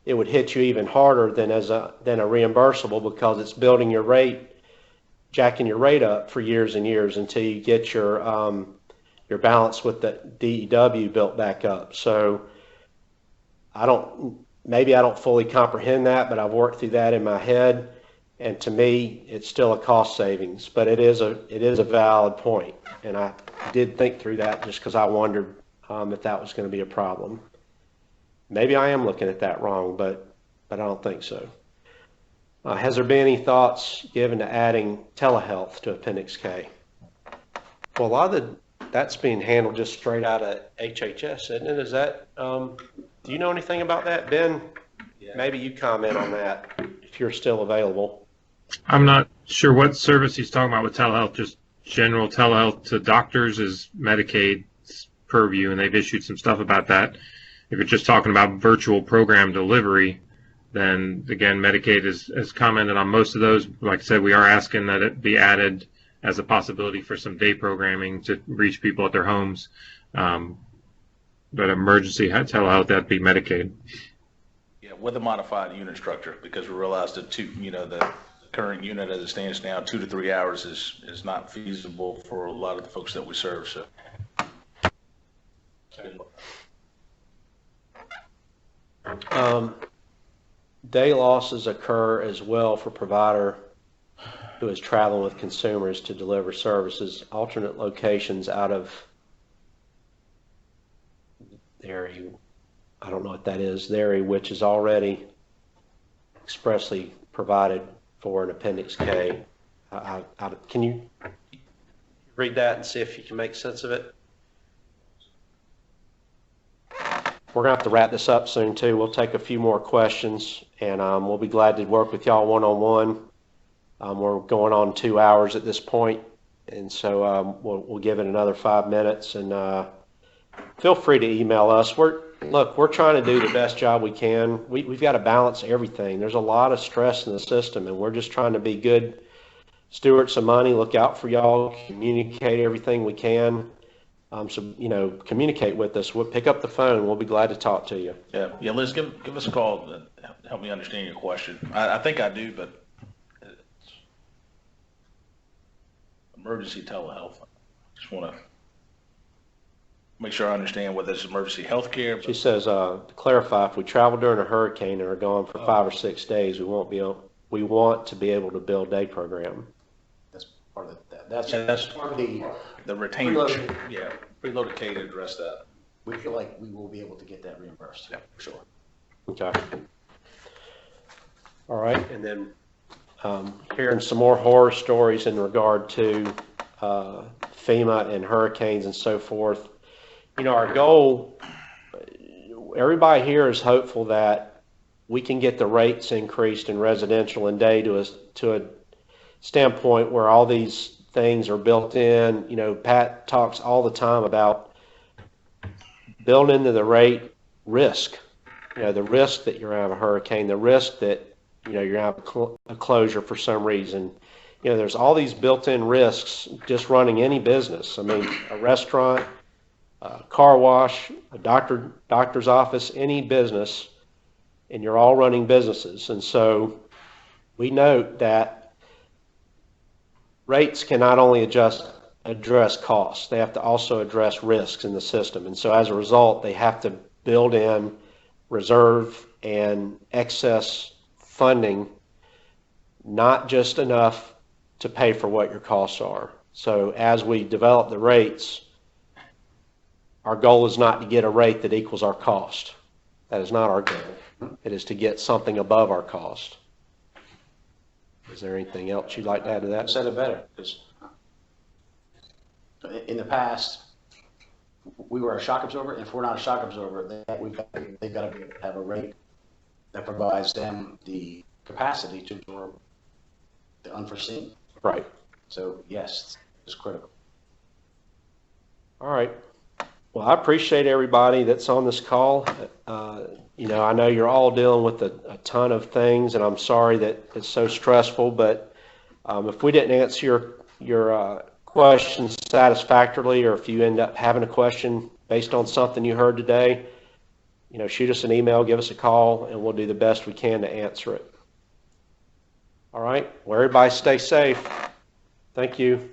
A: it would hit you even harder than a reimbursable, because it's building your rate, jacking your rate up for years and years until you get your balance with the DEW built back up. So maybe I don't fully comprehend that, but I've worked through that in my head, and to me, it's still a cost savings. But it is a valid point, and I did think through that just because I wondered if that was going to be a problem. Maybe I am looking at that wrong, but I don't think so. Has there been any thoughts given to adding telehealth to Appendix K? Well, a lot of that's being handled just straight out of HHS, isn't it? Is that, do you know anything about that, Ben? Yeah. Maybe you comment on that if you're still available.
C: I'm not sure what service he's talking about with telehealth. Just general telehealth to doctors is Medicaid's purview, and they've issued some stuff about that. If you're just talking about virtual program delivery, then again, Medicaid has commented on most of those. Like I said, we are asking that it be added as a possibility for some day programming to reach people at their homes. But emergency telehealth, that'd be Medicaid.
D: Yeah, with a modified unit structure, because we realized that the current unit as it stands now, 2 to 3 hours is not feasible for a lot of the folks that we serve. So.
A: Day losses occur as well for provider who is traveling with consumers to deliver services. Alternate locations out of area, I don't know what that is, the area which is already expressly provided for in Appendix K. Can you read that and see if you can make sense of it? We're going to have to wrap this up soon, too. We'll take a few more questions, and we'll be glad to work with y'all one-on-one. We're going on 2 hours at this point, and so we'll give it another 5 minutes, and feel free to email us. We're trying to do the best job we can. We've got to balance everything. There's a lot of stress in the system, and we're just trying to be good stewards of money, look out for y'all, communicate everything we can. So, communicate with us. We'll pick up the phone. We'll be glad to talk to you.
D: Yeah, Liz, give us a call and help me understand your question. I think I do, but it's emergency telehealth. I just want to make sure I understand whether it's emergency health care.
A: She says, to clarify, if we travel during a hurricane and are gone for 5 or 6 days, we want to be able to build day program.
E: That's part of that. That's part of
D: the retainage. Preloaded K to address that.
E: We feel like we will be able to get that reimbursed. Yeah, for sure.
A: Okay. All right, and then hearing some more horror stories in regard to FEMA and hurricanes and so forth. Our goal, everybody here is hopeful that we can get the rates increased in residential and day to a standpoint where all these things are built in. Pat talks all the time about building into the rate risk. The risk that you're going to have a hurricane, the risk that you're going to have a closure for some reason. There's all these built-in risks just running any business. I mean, a restaurant, a car wash, a doctor's office, any business, and you're all running businesses. And so we note that rates can not only address costs, they have to also address risks in the system. And so as a result, they have to build in reserve and excess funding, not just enough to pay for what your costs are. So as we develop the rates, our goal is not to get a rate that equals our cost. That is not our goal. It is to get something above our cost. Is there anything else you'd like to add to that?
E: Said it better, because in the past, we were a shock absorber, and if we're not a shock absorber, they've got to be able to have a rate that provides them the capacity to absorb the unforeseen.
A: Right.
E: So yes, it's critical.
A: All right. Well, I appreciate everybody that's on this call. You know, I know you're all dealing with a ton of things, and I'm sorry that it's so stressful, but if we didn't answer your questions satisfactorily, or if you end up having a question based on something you heard today, you know, shoot us an email, give us a call, and we'll do the best we can to answer it. All right. Well, everybody stay safe. Thank you.